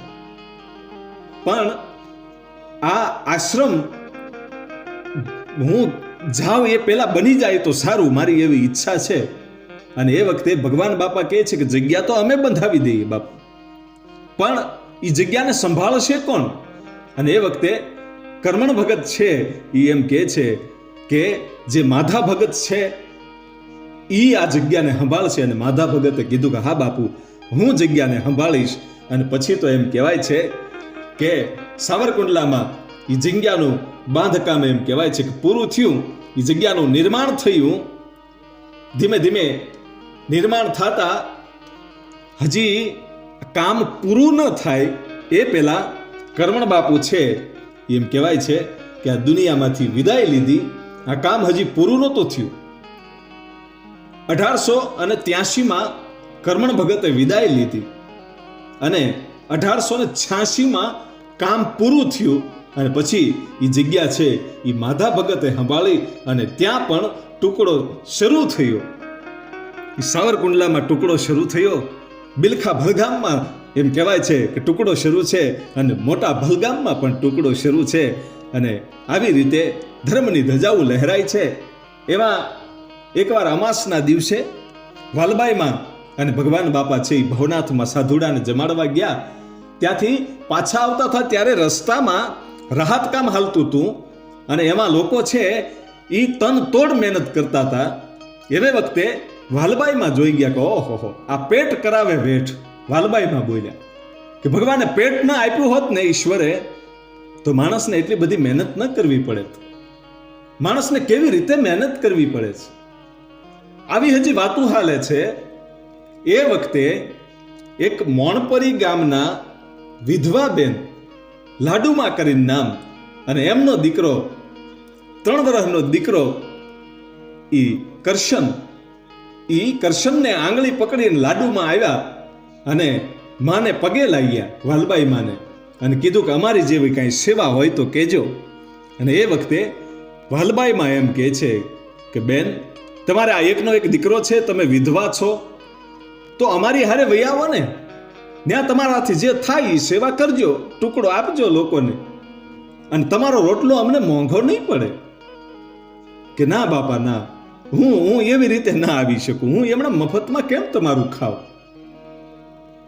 પણ આ આશ્રમ હું જાઉં એ પહેલા બની જાય તો સારું, મારી એવી ઈચ્છા છે. અને એ વખતે ભગવાન બાપા કહે છે કે જગ્યા તો અમે બંધાવી દઈએ બાપુ, પણ એ જગ્યાને સંભાળશે કોણ? અને એ વખતે કરમણ ભગત છે એ એમ કહે છે કે જે માધા ભગત છે એ આ જગ્યાને સંભાળશે. અને માધા ભગતે કીધું કે હા બાપુ, હું જગ્યાને સંભાળીશ. અને પછી તો એમ કહેવાય છે કે સાવરકુંડલામાં એ જગ્યાનું બાંધકામ એમ કહેવાય છે કે પૂરું થયું. એ જગ્યાનું નિર્માણ થયું. ધીમે ધીમે નિર્માણ થતા હજી કામ પૂરું ન થાય એ પહેલા કરમણ બાપુ છે એમ કહેવાય છે કે આ દુનિયામાંથી વિદાય લીધી. આ કામ હજી પૂરું નહોતું થયું. 1883માં કરમણ ભગતે વિદાય લીધી અને 1886માં કામ પૂરું થયું. અને પછી એ જગ્યા છે એ માધા ભગતે સંભાળી અને ત્યાં પણ ટુકડો શરૂ થયો. એ સાવરકુંડલામાં ટુકડો શરૂ થયો. બિલખા ભલગામમાં એમ કહેવાય છે કે ટુકડો શરૂ છે અને મોટા ભલગામમાં પણ ટુકડો શરૂ છે. અને આવી રીતે ધર્મની ધજાઓ લહેરાય છે. એમાં એકવાર અમાસના દિવસે વાલબાઈમાં અને ભગવાન બાપા છે એ ભવનાથમાં સાધુડાને જમાડવા ગયા. ત્યાંથી પાછા આવતા હતા ત્યારે રસ્તામાં રાહત કામ હાલતું હતું અને એમાં લોકો છે એ તન તોડ મહેનત કરતા હતા. એવે વખતે વાલબાઈમાં જોઈ ગયા કે ઓહો, આ પેટ કરાવે વેઠ. વાલબાઈમાં બોલ્યા કે ભગવાને પેટ ન આપ્યું હોત ને ઈશ્વરે તો માણસને એટલી બધી મહેનત ન કરવી પડે. માણસને કેવી રીતે મહેનત કરવી પડે છે, આવી હજી વાતો હાલે છે. એ વખતે એક મોણપરી ગામના વિધવા બેન લાડુમા કરીને નામ, અને એમનો દીકરો 3 વર્ષનો દીકરો ઈ કરશનને આંગળી પકડીને લાડુમાં આવ્યા અને માને પગે લાગ્યા, વાલબાઈ માને, અને કીધું કે અમારી જેવી કાંઈ સેવા હોય તો કહેજો. અને એ વખતે વાલબાઈમાં એમ કહે છે કે બેન, તમારે આ એકનો એક દીકરો છે, તમે વિધવા છો તો અમારી હારે વહી આવો ને, ત્યાં તમારાથી જે થાય એ સેવા કરજો, ટુકડો આપજો લોકોને, અને તમારો રોટલો અમને મોંઘો નહીં પડે. કે ના બાપા ના, હું એવી રીતે ના આવી શકું, હું એમણે મફતમાં કેમ તમારું ખાવ.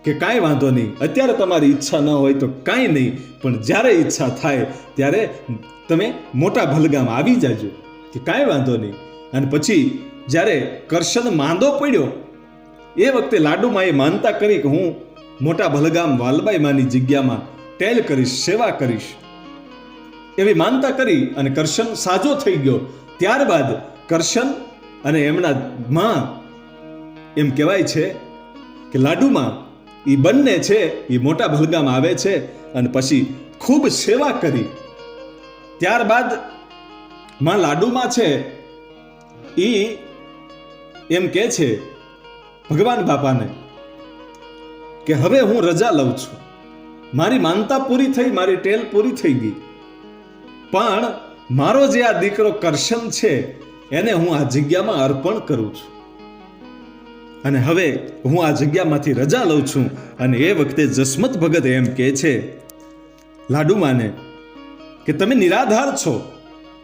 કે કાંઈ વાંધો નહીં, અત્યારે તમારી ઈચ્છા ન હોય તો કાંઈ નહીં, પણ જ્યારે ઈચ્છા થાય ત્યારે તમે મોટા ભલગામ આવી જાજો, કે કાંઈ વાંધો નહીં. અને પછી જ્યારે કરશન માંદો પડ્યો એ વખતે લાડુમાએ માનતા કરી કે હું મોટા ભલગામ વાલબાઈ માની જગ્યામાં ટેલ કરીશ, સેવા કરીશ, એવી માનતા કરી અને કરશન સાજો થઈ ગયો. ત્યારબાદ કરશન અને એમના માં એમ કહેવાય છે કે લાડુમાં એ બંને છે એ મોટા ભલગામ આવે છે અને પછી ખૂબ સેવા કરી. ત્યારબાદ માં લાડુમાં છે એ એમ કહે છે ભગવાન બાપાને કે હવે હું રજા લઉં છું, મારી માનતા પૂરી થઈ, મારી ટેલ પૂરી થઈ ગઈ, પણ મારો જે આ દીકરો કરશન છે એને હું આ જગ્યામાં અર્પણ કરું છું અને હવે હું આ જગ્યામાંથી રજા લઉં છું. અને એ વખતે જસમત ભગત એમ કહે છે લાડુમાને કે તમે નિરાધાર છો,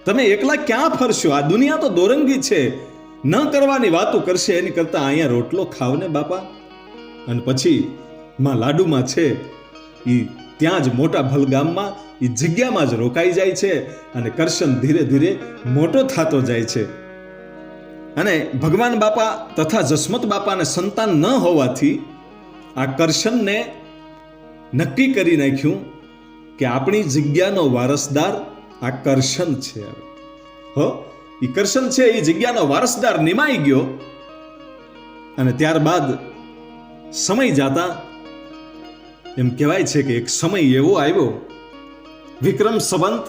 તમે એકલા ક્યાં ફરશો, આ દુનિયા તો દોરંગી છે, ન કરવાની વાતો કરશે એની કરતા અહીંયા રોટલો ખાવ ને બાપા. અને પછી માં લાડુમાં છે એ ત્યાં જ મોટા ભલગામમાં એ જગ્યામાં જ રોકાઈ જાય છે અને કરશન ધીરે ધીરે મોટો થતો જાય છે. અને ભગવાન બાપા તથા જસમત બાપાને સંતાન ન હોવાથી આ કરશનને નક્કી કરી નાખ્યું કે આપણી જગ્યાનો વારસદાર આ કરશન છે. હો, એ કરશન છે એ જગ્યાનો વારસદાર નિમાઈ ગયો. અને ત્યારબાદ સમય જાતા એમ કહેવાય છે કે એક સમય એવો આવ્યો, વિક્રમ સંવંત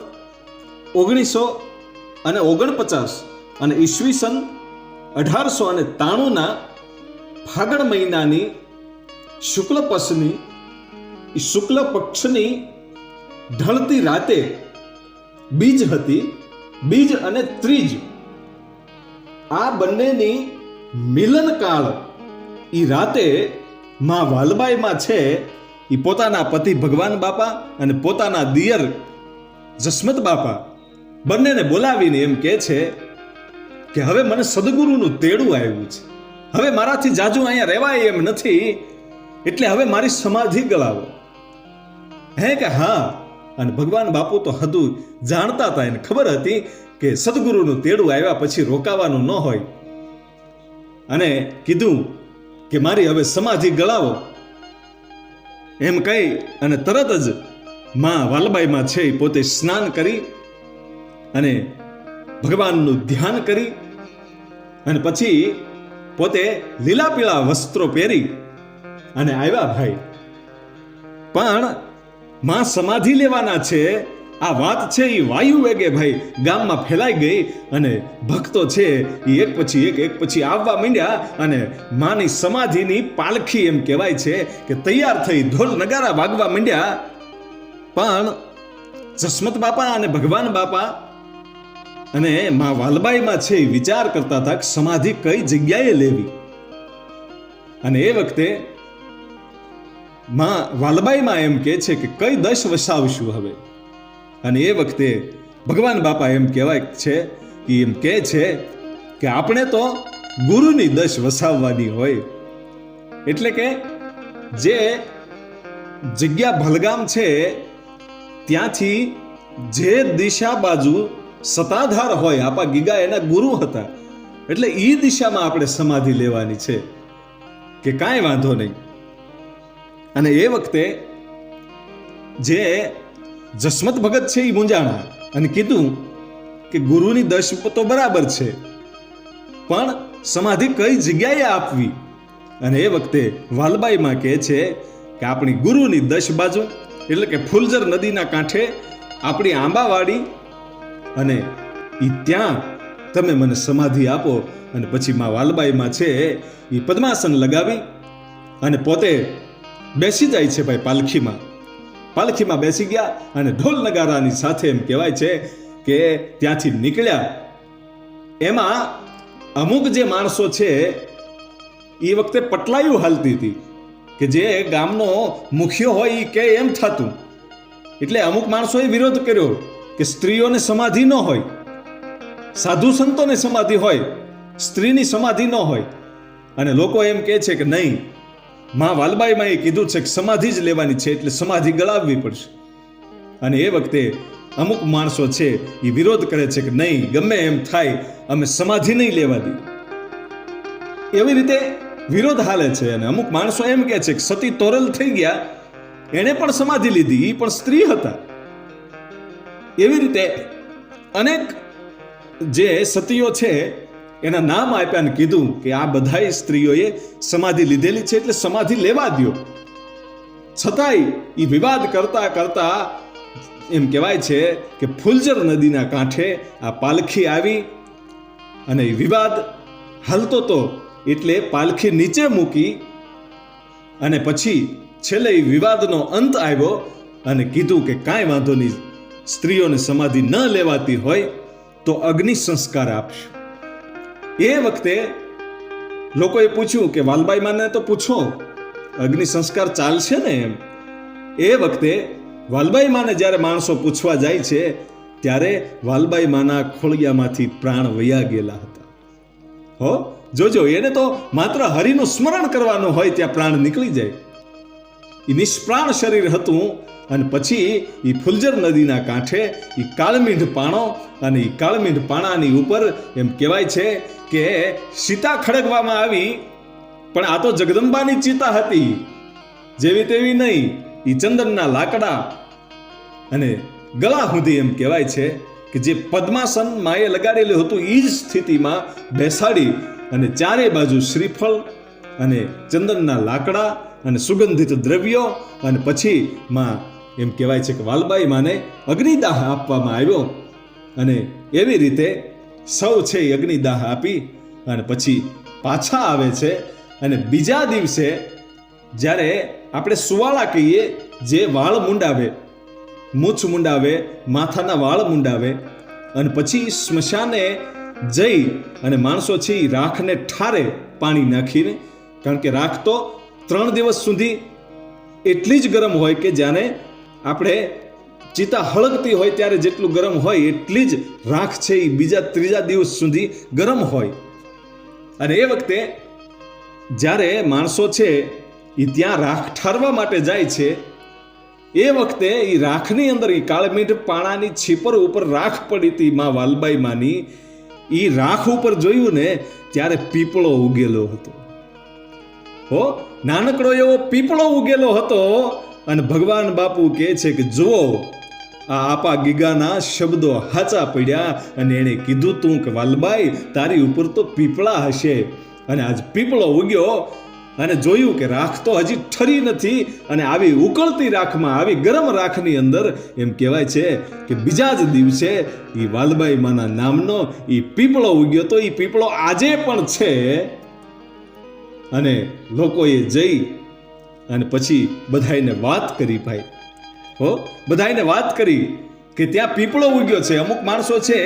1949 અને ઈસવીસન 1893 ફાગણ મહિનાની શુક્લ પક્ષની ઢળતી રાતે બીજ હતી. બીજ અને ત્રીજ આ બંનેની મિલન કાળ ઈ રાતે માં વાલબાઈમાં છે એ પોતાના પતિ ભગવાન બાપા અને પોતાના દિયર જસમત બાપા બંનેને બોલાવીને એમ કહે છે કે હવે મને સદગુરુનું તેડું આવ્યું છે, હવે મારાથી જાજુ અહીંયા રહેવાય એમ નથી, એટલે હવે મારી સમાધિ ગળાવો. હે કે હા. અને ભગવાન બાપુ તો હદું જાણતા હતા, એને ખબર હતી કે સદગુરુનું તેડું આવ્યા પછી રોકાવાનું ન હોય. અને કીધું કે મારી હવે સમાધિ ગળાવો એમ કહી અને તરત જ માં વાલબાઈમાં છે પોતે સ્નાન કરી અને ભગવાનનું ધ્યાન કરી અને પછી પોતે લીલા પીળા વસ્ત્રો પહેરી અને આવ્યા ભાઈ. પણ માં સમાધિ લેવાના છે આ વાત છે એ વાયુ વેગે ભાઈ ગામમાં ફેલાઈ ગઈ અને ભક્તો છે એ એક પછી આવવા માંડ્યા અને માની સમાધિની પાલખી એમ કહેવાય છે કે તૈયાર થઈ ઢોલ નગારા વાગવા માંડ્યા. પણ જસમત બાપા અને ભગવાન બાપા અને માં વાલબાઈમાં છે વિચાર કરતા હતા કે સમાધિ કઈ જગ્યાએ લેવી. અને એ વખતે માં વાલબાઈમાં એમ કહે છે કે કઈ દશ વસાવશું હવે. અને એ વખતે ભગવાન બાપા એમ કહેવાય છે કે એમ કહે છે કે આપણે તો ગુરુની દશ વસાવવાની હોય. એટલે કે જે જગ્યા ભલગામ છે ત્યાંથી જે દિશા બાજુ સતાધાર હોય, આપા ગીગા એના ગુરુ હતા, એટલે એ દિશામાં આપણે સમાધિ લેવાની છે કે કાંઈ વાંધો નહીં. અને એ વખતે જે જસમત ભગત છે એ મૂંઝાણા અને કીધું કે ગુરુની દશ તો બરાબર છે, પણ સમાધિ કઈ જગ્યાએ આપવી. અને એ વખતે વાલબાઈમાં કહે છે કે આપણી ગુરુની દશ બાજુ એટલે કે ફુલઝર નદીના કાંઠે આપણી આંબાવાડી અને એ ત્યાં તમે મને સમાધિ આપો. અને પછી માં વાલબાઈમાં છે એ પદ્માસન લગાવી અને પોતે બેસી જાય છે ભાઈ પાલખીમાં બેસી ગયા અને ઢોલ નગારાની સાથે એમ કહેવાય છે કે ત્યાંથી નીકળ્યા. એમાં અમુક જે માણસો છે એ વખતે પટલાયું હાલતી હતી કે જે ગામનો મુખ્ય હોય એ કે એમ થતું, એટલે અમુક માણસોએ વિરોધ કર્યો કે સ્ત્રીઓને સમાધિ ન હોય, સાધુ સંતોને સમાધિ હોય, સ્ત્રીની સમાધિ ન હોય. અને લોકો એમ કહે છે કે નહીં, માં વાલબાઈમાં કીધું છે કે સમાધિ જ લેવાની છે, એટલે સમાધિ ગળાવવી પડશે. અને એ વખતે અમુક માણસો છે એ વિરોધ કરે છે કે નહીં, ગમે એમ થાય અમે સમાધિ નહીં લેવા દઈએ. એવી રીતે વિરોધ હાલે છે. અને અમુક માણસો એમ કહે છે કે સતી તોરલ થઈ ગયા, એણે પણ સમાધિ લીધી, એ પણ સ્ત્રી હતા. એવી રીતે અનેક જે સતીઓ છે એના નામ આપ્યા અને કીધું કે આ બધાય સ્ત્રીઓએ સમાધિ લીધેલી છે એટલે સમાધિ લેવા દો. છતાંય એ વિવાદ કરતા કરતા એમ કહેવાય છે કે ફુલજર નદીના કાંઠે આ પાલખી આવી અને વિવાદ હાલતો તો એટલે પાલખી નીચે મૂકી અને પછી છેલ્લે એ વિવાદનો અંત આવ્યો અને કીધું કે કાંઈ વાંધો નહીં, સ્ત્રીઓને સમાધિ ન લેવાતી હોય તો અગ્નિ સંસ્કાર આપશું. એ વખતે લોકોએ પૂછ્યું કે વાલબાઈ માને તો પૂછો, અગ્નિ સંસ્કાર ચાલશે ને એમ. એ વખતે વાલબાઈ માને જ્યારે માણસો પૂછવા જાય છે ત્યારે વાલબાઈ માના ખોળિયામાંથી પ્રાણ વયા ગયેલા હતા. હો જોજો, એને તો માત્ર હરિનું સ્મરણ કરવાનું હોય ત્યાં પ્રાણ નીકળી જાય. એ નિષ્પ્રાણ શરીર હતું. અને પછી એ ફુલજર નદીના કાંઠે એ કાળમીંઢ પાણો, અને એ કાળમીંઢ પાણાની ઉપર એમ કહેવાય છે કે સીતા ખડકવામાં આવી, પણ આ તો જગદંબાની ચિતા હતી, જેવી તેવી નહીં. એ ચંદનના લાકડા અને ગળા સુધી એમ કહેવાય છે કે જે પદ્માસન માએ લગાડેલું હતું એ જ સ્થિતિમાં બેસાડી અને ચારે બાજુ શ્રીફળ અને ચંદનના લાકડા અને સુગંધિત દ્રવ્યો, અને પછી માં એમ કહેવાય છે કે વાલબાઈ માને અગ્નિદાહ આપવામાં આવ્યો. અને એવી રીતે સૌ છે એ અગ્નિદાહ આપી અને પછી પાછા આવે છે. અને બીજા દિવસે જ્યારે આપણે સુવાળા કહીએ, જે વાળ મુંડાવે, મૂછ મુંડાવે, માથાના વાળ મુંડાવે, અને પછી સ્મશાને જઈ અને માણસો છે એ રાખને ઠારે પાણી નાખીને, કારણ કે રાખ તો 3 દિવસ સુધી એટલી જ ગરમ હોય કે જાણે આપણે ચિતા હળગતી હોય ત્યારે જેટલું ગરમ હોય એટલી જ રાખ છે એ બીજા 3જા દિવસ સુધી ગરમ હોય. અને એ વખતે જ્યારે માણસો છે એ ત્યાં રાખ ઠારવા માટે જાય છે, એ વખતે એ રાખની અંદર એ કાળમીંઢ પાણાની છીપર ઉપર રાખ પડી હતી માં વાલબાઈ માની. એ રાખ ઉપર જોયું ને ત્યારે પીપળો ઉગેલો હતો. હો, નાનકડો એવો પીપળો ઉગેલો હતો. અને ભગવાન બાપુ કહે છે કે જુઓ, આ આપા ગીગાના શબ્દો હાચા પડ્યા. અને એણે કીધું તું કે વાલબાઈ તારી ઉપર તો પીપળા હશે. અને આજ પીપળો ઉગ્યો અને જોયું કે રાખ તો હજી ઠરી નથી. અને આવી ઉકળતી રાખમાં, આવી ગરમ રાખની અંદર એમ કહેવાય છે કે બીજા જ દિવસે એ વાલબાઈ માના નામનો એ પીપળો ઉગ્યો. તો એ પીપળો આજે પણ છે. અને લોકોએ જઈ અને પછી બધાઈને વાત કરી. ભાઈ હો, બધાઈને વાત કરી કે ત્યાં પીપળો ઉગ્યો છે. અમુક માણસો છે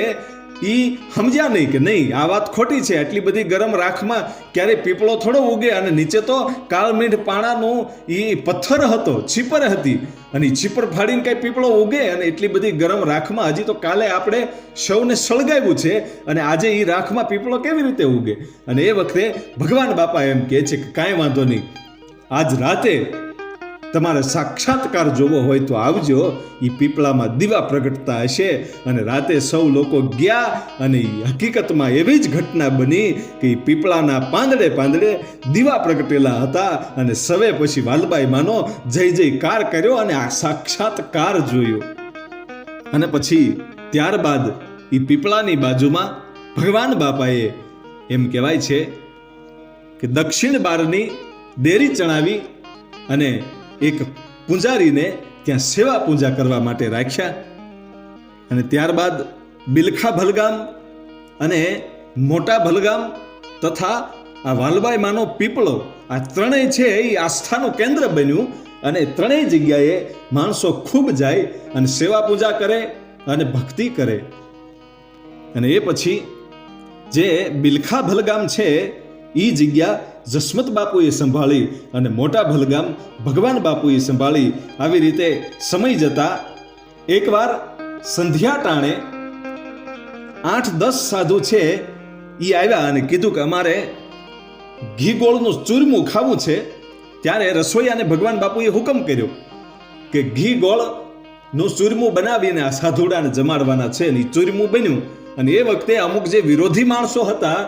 એ સમજ્યા નહીં કે નહીં, આ વાત ખોટી છે. આટલી બધી ગરમ રાખમાં ક્યારે પીપળો થોડો ઉગે. અને નીચે તો કાળમીંઢ પાણાનું એ પથ્થર હતો, છીપર હતી, અને એ છીપર ફાડીને કઈ પીપળો ઉગે. અને એટલી બધી ગરમ રાખમાં હજી તો કાલે આપણે સૌને સળગાવ્યું છે, અને આજે એ રાખમાં પીપળો કેવી રીતે ઉગે? અને એ વખતે ભગવાન બાપા એમ કહે છે કે કાંઈ વાંધો નહીં, આજ રાતે તમારે સાક્ષાત્કાર જોવો હોય તો આવજો. એ પીપળામાં દીવા પ્રગટતા હશે. અને રાતે સૌ લોકો ગયા અને હકીકતમાં એવી જ ઘટના બની કે પીપળાના પાંદડે દીવા પ્રગટેલા હતા. અને સવે પછી વાલબાઈ માનો જય જયકાર કર્યો અને આ સાક્ષાત્કાર જોયો. અને પછી ત્યારબાદ એ પીપળાની બાજુમાં ભગવાન બાપાએ એમ કહેવાય છે કે દક્ષિણ બારની દેરી ચણાવી અને એક પૂજારીને ત્યાં સેવા પૂજા કરવા માટે રાખ્યા. અને ત્યારબાદ બિલખા ભલગામ અને મોટા ભલગામ તથા આ વાલબાઈ માનો પીપળો, આ ત્રણેય છે એ આસ્થાનું કેન્દ્ર બન્યું. અને ત્રણેય જગ્યાએ માણસો ખૂબ જાય અને સેવા પૂજા કરે અને ભક્તિ કરે. અને એ પછી જે બિલખા ભલગામ છે એ જગ્યા જસમત બાપુએ સંભાળી અને મોટા ભલગામ ભગવાન બાપુએ સંભાળી. આવી રીતે સમય જતા એકવાર સંધ્યા ટાણે 8-10 સાધુ છે એ આવ્યા અને કીધું કે અમારે ઘી ગોળનું ચૂરમું ખાવું છે. ત્યારે રસોઈયાને ભગવાન બાપુએ હુકમ કર્યો કે ઘી ગોળનું ચૂરમું બનાવીને આ સાધુડાને જમાડવાના છે. અને ચૂરમું બન્યું અને એ વખતે અમુક જે વિરોધી માણસો હતા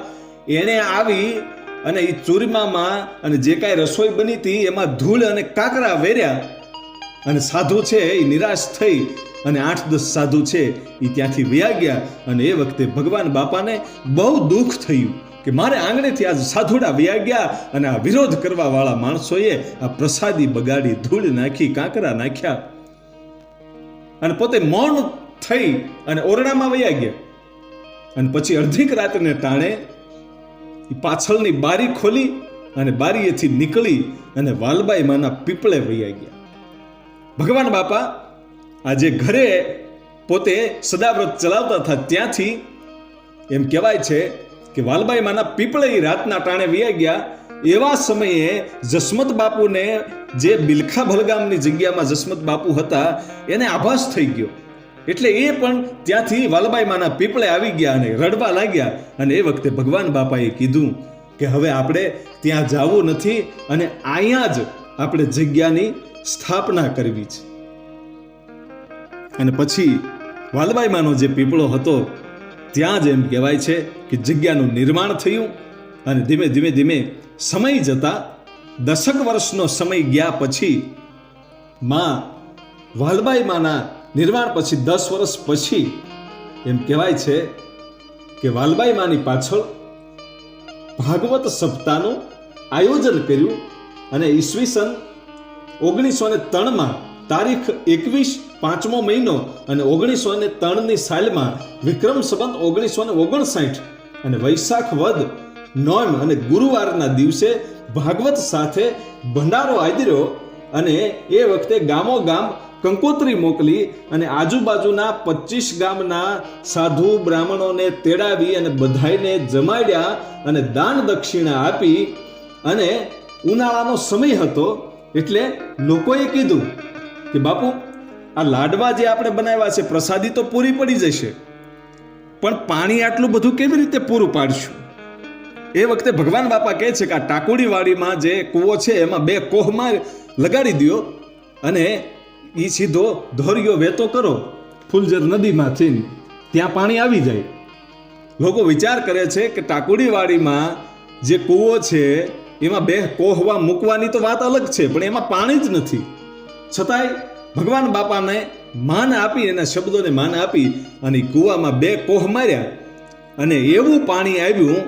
એણે આવી અને એ ચૂરમામાં અને જે કાંઈ રસોઈ બની હતી એમાં ધૂળ અને કાકરા વેર્યા અને સાધુ છે એ નિરાશ થઈ અને 8-10 સાધુ છે એ ત્યાંથી વયા ગયા. અને એ વખતે ભગવાન બાપાને બહુ દુઃખ થયું કે મારે આંગણેથી આજ સાધુડા વયા ગયા અને આ વિરોધ કરવા વાળા માણસોએ આ પ્રસાદી બગાડી, ધૂળ નાખી, કાંકરા નાખ્યા. અને પોતે મૌન થઈ અને ઓરડામાં વયા ગયા. અને પછી અડધીક રાતને ટાણે પાછળની બારી ખોલી અને બારીએથી નીકળી અને વાલબાઈ માના પીપળે વયા ગયા. ભગવાન બાપા આજે ઘરે પોતે સદાવ્રત ચલાવતા હતા ત્યાંથી એમ કહેવાય છે કે વાલબાઈ માના પીપળે રાતના ટાણે વયા ગયા. એવા સમયે જસમત બાપુને જે બિલખા ભલગામની જગ્યામાં જસમત બાપુ હતા એને આભાસ થઈ ગયો. એટલે એ પણ ત્યાંથી વાલબાઈ માના પીપળે આવી ગયા અને રડવા લાગ્યા. અને એ વખતે ભગવાન બાપાએ કીધું કે હવે આપણે ત્યાં જવું નથી અને અહીંયા જ આપણે જગ્યાની સ્થાપના કરવી છે. અને પછી વાલબાઈ માનો જે પીપળો હતો ત્યાં જ એમ કહેવાય છે કે જગ્યાનું નિર્માણ થયું. અને ધીમે ધીમે ધીમે સમય જતા 10 વર્ષનો સમય ગયા પછી માં વાલબાઈ માના નિર્માણ પછી 10 વર્ષ પછી એમ કહેવાય છે કે વાલબાઈ માની પાછળ ભાગવત સપ્તાહનું આયોજન કર્યું. અને ઈસવીસન 1903 તારીખ 21 5મો મહિનો અને 1903ની સાલમાં વિક્રમ સંવત 1959 અને વૈશાખ વદ નોમ અને ગુરુવારના દિવસે ભાગવત સાથે ભંડારો આદર્યો. અને એ વખતે ગામો ગામ કંકોત્રી મોકલી અને આજુબાજુના 25 ગામના સાધુ બ્રાહ્મણોને તેડાવી અને બધાઈને જમાડ્યા અને દાન દક્ષિણા આપી. અને ઉનાળાનો સમય હતો એટલે લોકોએ કીધું કે બાપુ આ લાડવા જે આપણે બનાવ્યા છે પ્રસાદી તો પૂરી પડી જશે, પણ પાણી આટલું બધું કેવી રીતે પૂરું પાડશું? એ વખતે ભગવાન બાપા કહે છે કે આ ટાકોડીવાડીમાં જે કૂવો છે એમાં 2 કોહમાં લગાડી દો અને એ સીધો ધોરિયો વહેતો કરો ફૂલઝર નદીમાંથી, ત્યાં પાણી આવી જાય. લોકો વિચાર કરે છે કે ટાકોડીવાડીમાં જે કૂવો છે એમાં 2 કોહવા મૂકવાની તો વાત અલગ છે, પણ એમાં પાણી જ નથી. છતાંય ભગવાન બાપાને માન આપી, એના શબ્દોને માન આપી અને કૂવામાં 2 કોહ માર્યા અને એવું પાણી આવ્યું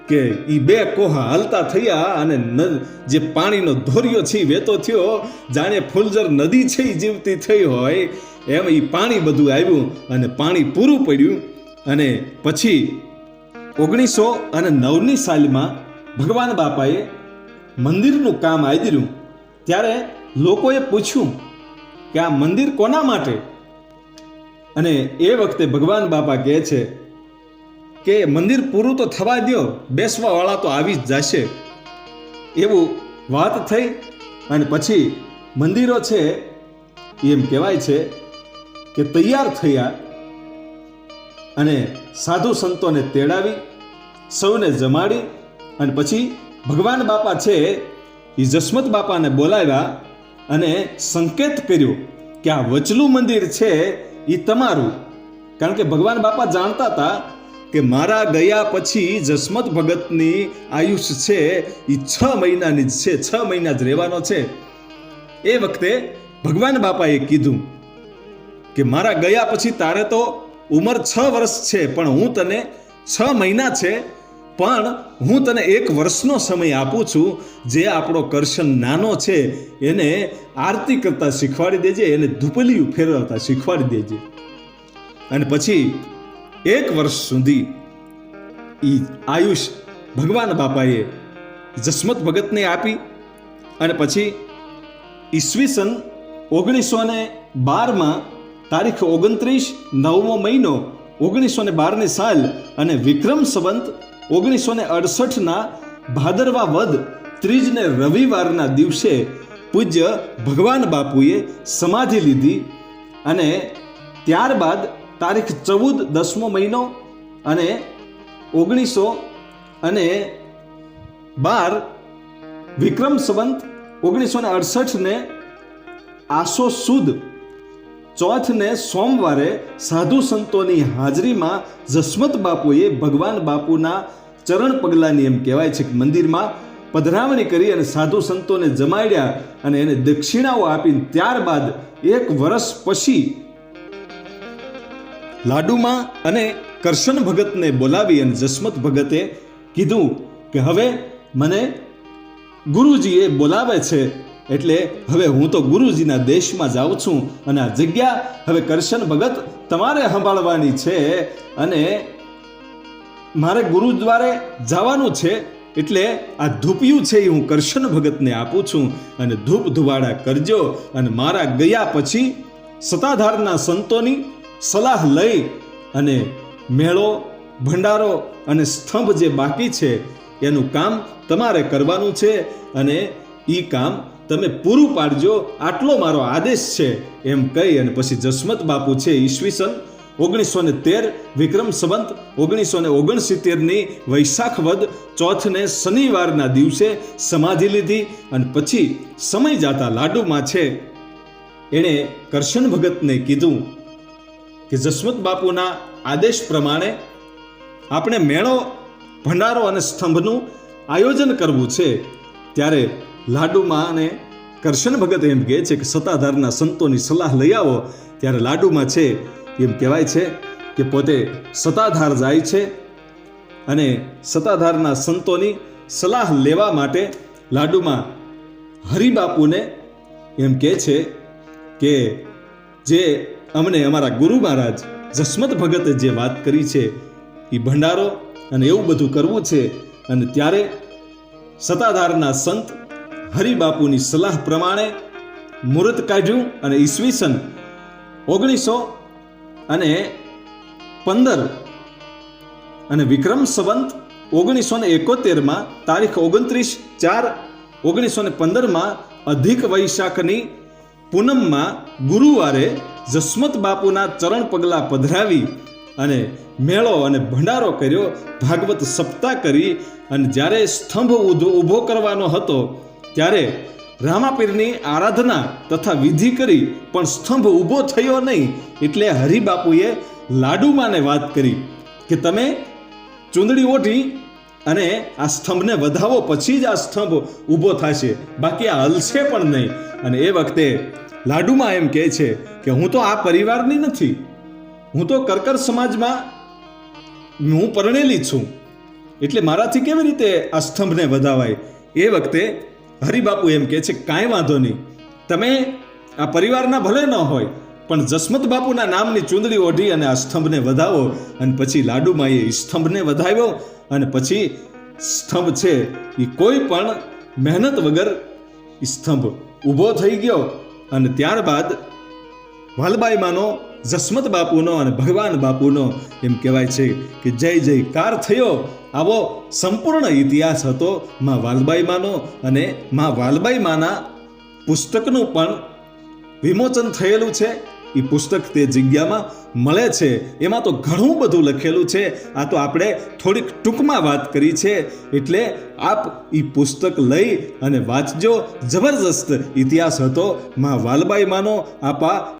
કે એ 2 કોહા હલતા થયા અને જે પાણીનો ધોરિયો છે વહેતો થયો, જાણે ફૂલઝર નદી છે એ જીવતી થઈ હોય એમ એ પાણી બધું આવ્યું અને પાણી પૂરું પડ્યું. અને પછી 1909ની સાલમાં ભગવાન બાપાએ મંદિરનું કામ આદર્યું. ત્યારે લોકોએ પૂછ્યું કે આ મંદિર કોના માટે? અને એ વખતે ભગવાન બાપા કહે છે કે મંદિર પૂરું તો થવા દો, બેસવા વાળા તો આવી જ જશે. એવું વાત થઈ. અને પછી મંદિરો છે એમ કહેવાય છે કે તૈયાર થયા અને સાધુ સંતોને તેડાવી સૌને જમાડી અને પછી ભગવાન બાપા છે એ જસમત બાપાને બોલાવ્યા અને સંકેત કર્યો કે આ વચલું મંદિર છે એ તમારું. કારણ કે ભગવાન બાપા જાણતા હતા કે મારા ગયા પછી જસમત ભગતની આયુષ્ય છે એ 6 મહિનાની જ છે, 6 મહિના જ રહેવાનો છે. એ વખતે ભગવાન બાપાએ કીધું કે મારા ગયા પછી તારે તો ઉંમર 6 વર્ષ છે, પણ હું તને 6 મહિના છે, પણ હું તને 1 વર્ષનો સમય આપું છું. જે આપણો કરશન નાનો છે એને આરતી કરતા શીખવાડી દેજે, એને ધૂપલિયું ફેરવતા શીખવાડી દેજે. અને પછી 1 વર્ષ સુધી ઈ આયુષ ભગવાન બાપાએ જસમત ભગતને આપી. અને પછી ઈસવીસન 1912માં તારીખ 29 9મો મહિનો 1912ની સાલ અને વિક્રમ સંવત 1968ના ભાદરવા વદ ત્રીજને રવિવારના દિવસે પૂજ્ય ભગવાન બાપુએ સમાધિ લીધી. અને ત્યારબાદ તારીખ 14 10મો મહિનો અને 1912 વિક્રમ સંવત 1968 ને આસો સુદ ચોથને સોમવારે સાધુ સંતોની હાજરીમાં જસમત બાપુએ ભગવાન બાપુના ચરણ પગલાની એમ કહેવાય છે કે મંદિરમાં પધરામણી કરી અને સાધુ સંતોને જમાડ્યા અને એને દક્ષિણાઓ આપીને ત્યારબાદ 1 વર્ષ પછી લાડુમાં અને કરશન ભગતને બોલાવી અને જસમત ભગતે કીધું કે હવે મને ગુરુજીએ બોલાવે છે, એટલે હવે હું તો ગુરુજીના દેશમાં જાઉં છું અને આ જગ્યા હવે કરશન ભગત તમારે સંભાળવાની છે અને મારે ગુરુદ્વારે જવાનું છે, એટલે આ ધૂપિયું છે એ હું કરશન ભગતને આપું છું અને ધૂપ ધુવાડા કરજો અને મારા ગયા પછી સત્તાધારના સંતોની સલાહ લઈ અને મેળો ભંડારો અને સ્તંભ જે બાકી છે એનું કામ તમારે કરવાનું છે અને એ કામ તમે પૂરું પાડજો, આટલો મારો આદેશ છે એમ કહી અને પછી જસમત બાપુ છે ઈસવીસન 1913 વિક્રમ સંવત 1969ની વૈશાખ વદ ચોથને શનિવારના દિવસે સમાધિ લીધી અને પછી સમય જાતા લાડુમાં છે એણે કરશન ભગતને કીધું કે જસમત બાપુના આદેશ પ્રમાણે આપણે મેળો ભંડારો અને સ્તંભનું આયોજન કરવું છે. ત્યારે લાડુમાં અને કરશન ભગત એમ કહે છે કે સત્તાધારના સંતોની સલાહ લઈ આવો. ત્યારે લાડુમાં છે એમ કહેવાય છે કે પોતે સત્તાધાર જાય છે અને સત્તાધારના સંતોની સલાહ લેવા માટે લાડુમાં હરિબાપુને એમ કહે છે કે જે અમને અમારા ગુરુ મહારાજ જસમત ભગતે જે વાત કરી છે એ ભંડારો અને એવું બધું કરવું છે. અને ત્યારે સત્તાધારના સંત હરિબાપુની સલાહ પ્રમાણે મુહૂર્ત કાઢ્યું અને ઈસવીસન 1915 અને વિક્રમ સંવત 1971 તારીખ 29/4/1915 અધિક વૈશાખની પૂનમમાં ગુરુવારે જસમત બાપુના ચરણ પગલા પધરાવી અને મેળો અને ભંડારો કર્યો, ભાગવત સપ્તાહ કરી અને જ્યારે સ્તંભ ઊભો કરવાનો હતો ત્યારે રામાપીરની આરાધના તથા વિધિ કરી પણ સ્તંભ ઊભો થયો નહીં. એટલે હરિબાપુએ લાડુમાને વાત કરી કે તમે ચૂંદડી ઓઢી અને આ સ્તંભને વધાવો પછી જ આ સ્તંભ ઊભો થશે, બાકી આ હલશે પણ નહીં. અને એ વખતે લાડુમાં એમ કહે છે કે હું તો આ પરિવારની નથી, હું તો કરકર સમાજમાં હું પરણેલી છું, એટલે મારાથી કેવી રીતે આ સ્તંભને વધાવાય. એ વખતે હરિબાપુ એમ કહે છે કાંઈ વાંધો નહીં, તમે આ પરિવારના ભલે ન હોય પણ જસમત બાપુના નામની ચૂંદડી ઓઢી અને આ સ્તંભને વધાવો. અને પછી લાડુમાએ સ્તંભને વધાવ્યો અને પછી સ્તંભ છે એ કોઈ પણ મહેનત વગર સ્તંભ ઊભો થઈ ગયો. અને ત્યારબાદ વાલબાઈમાનો જસમત બાપુનો અને ભગવાન બાપુનો એમ કહેવાય છે કે જય જયકાર થયો. આવો સંપૂર્ણ ઇતિહાસ હતો માં વાલબાઈમાનો. અને માં વાલબાઈમાના પુસ્તકનું પણ વિમોચન થયેલું છે. એ પુસ્તક તે જગ્યામાં મળે છે. એમાં તો ઘણું બધું લખેલું છે, આ તો આપણે થોડીક ટૂંકમાં વાત કરી છે. એટલે આપ એ પુસ્તક લઈ અને વાંચજો. જબરજસ્ત ઇતિહાસ હતો માં વાલબાઈમાનો. આપા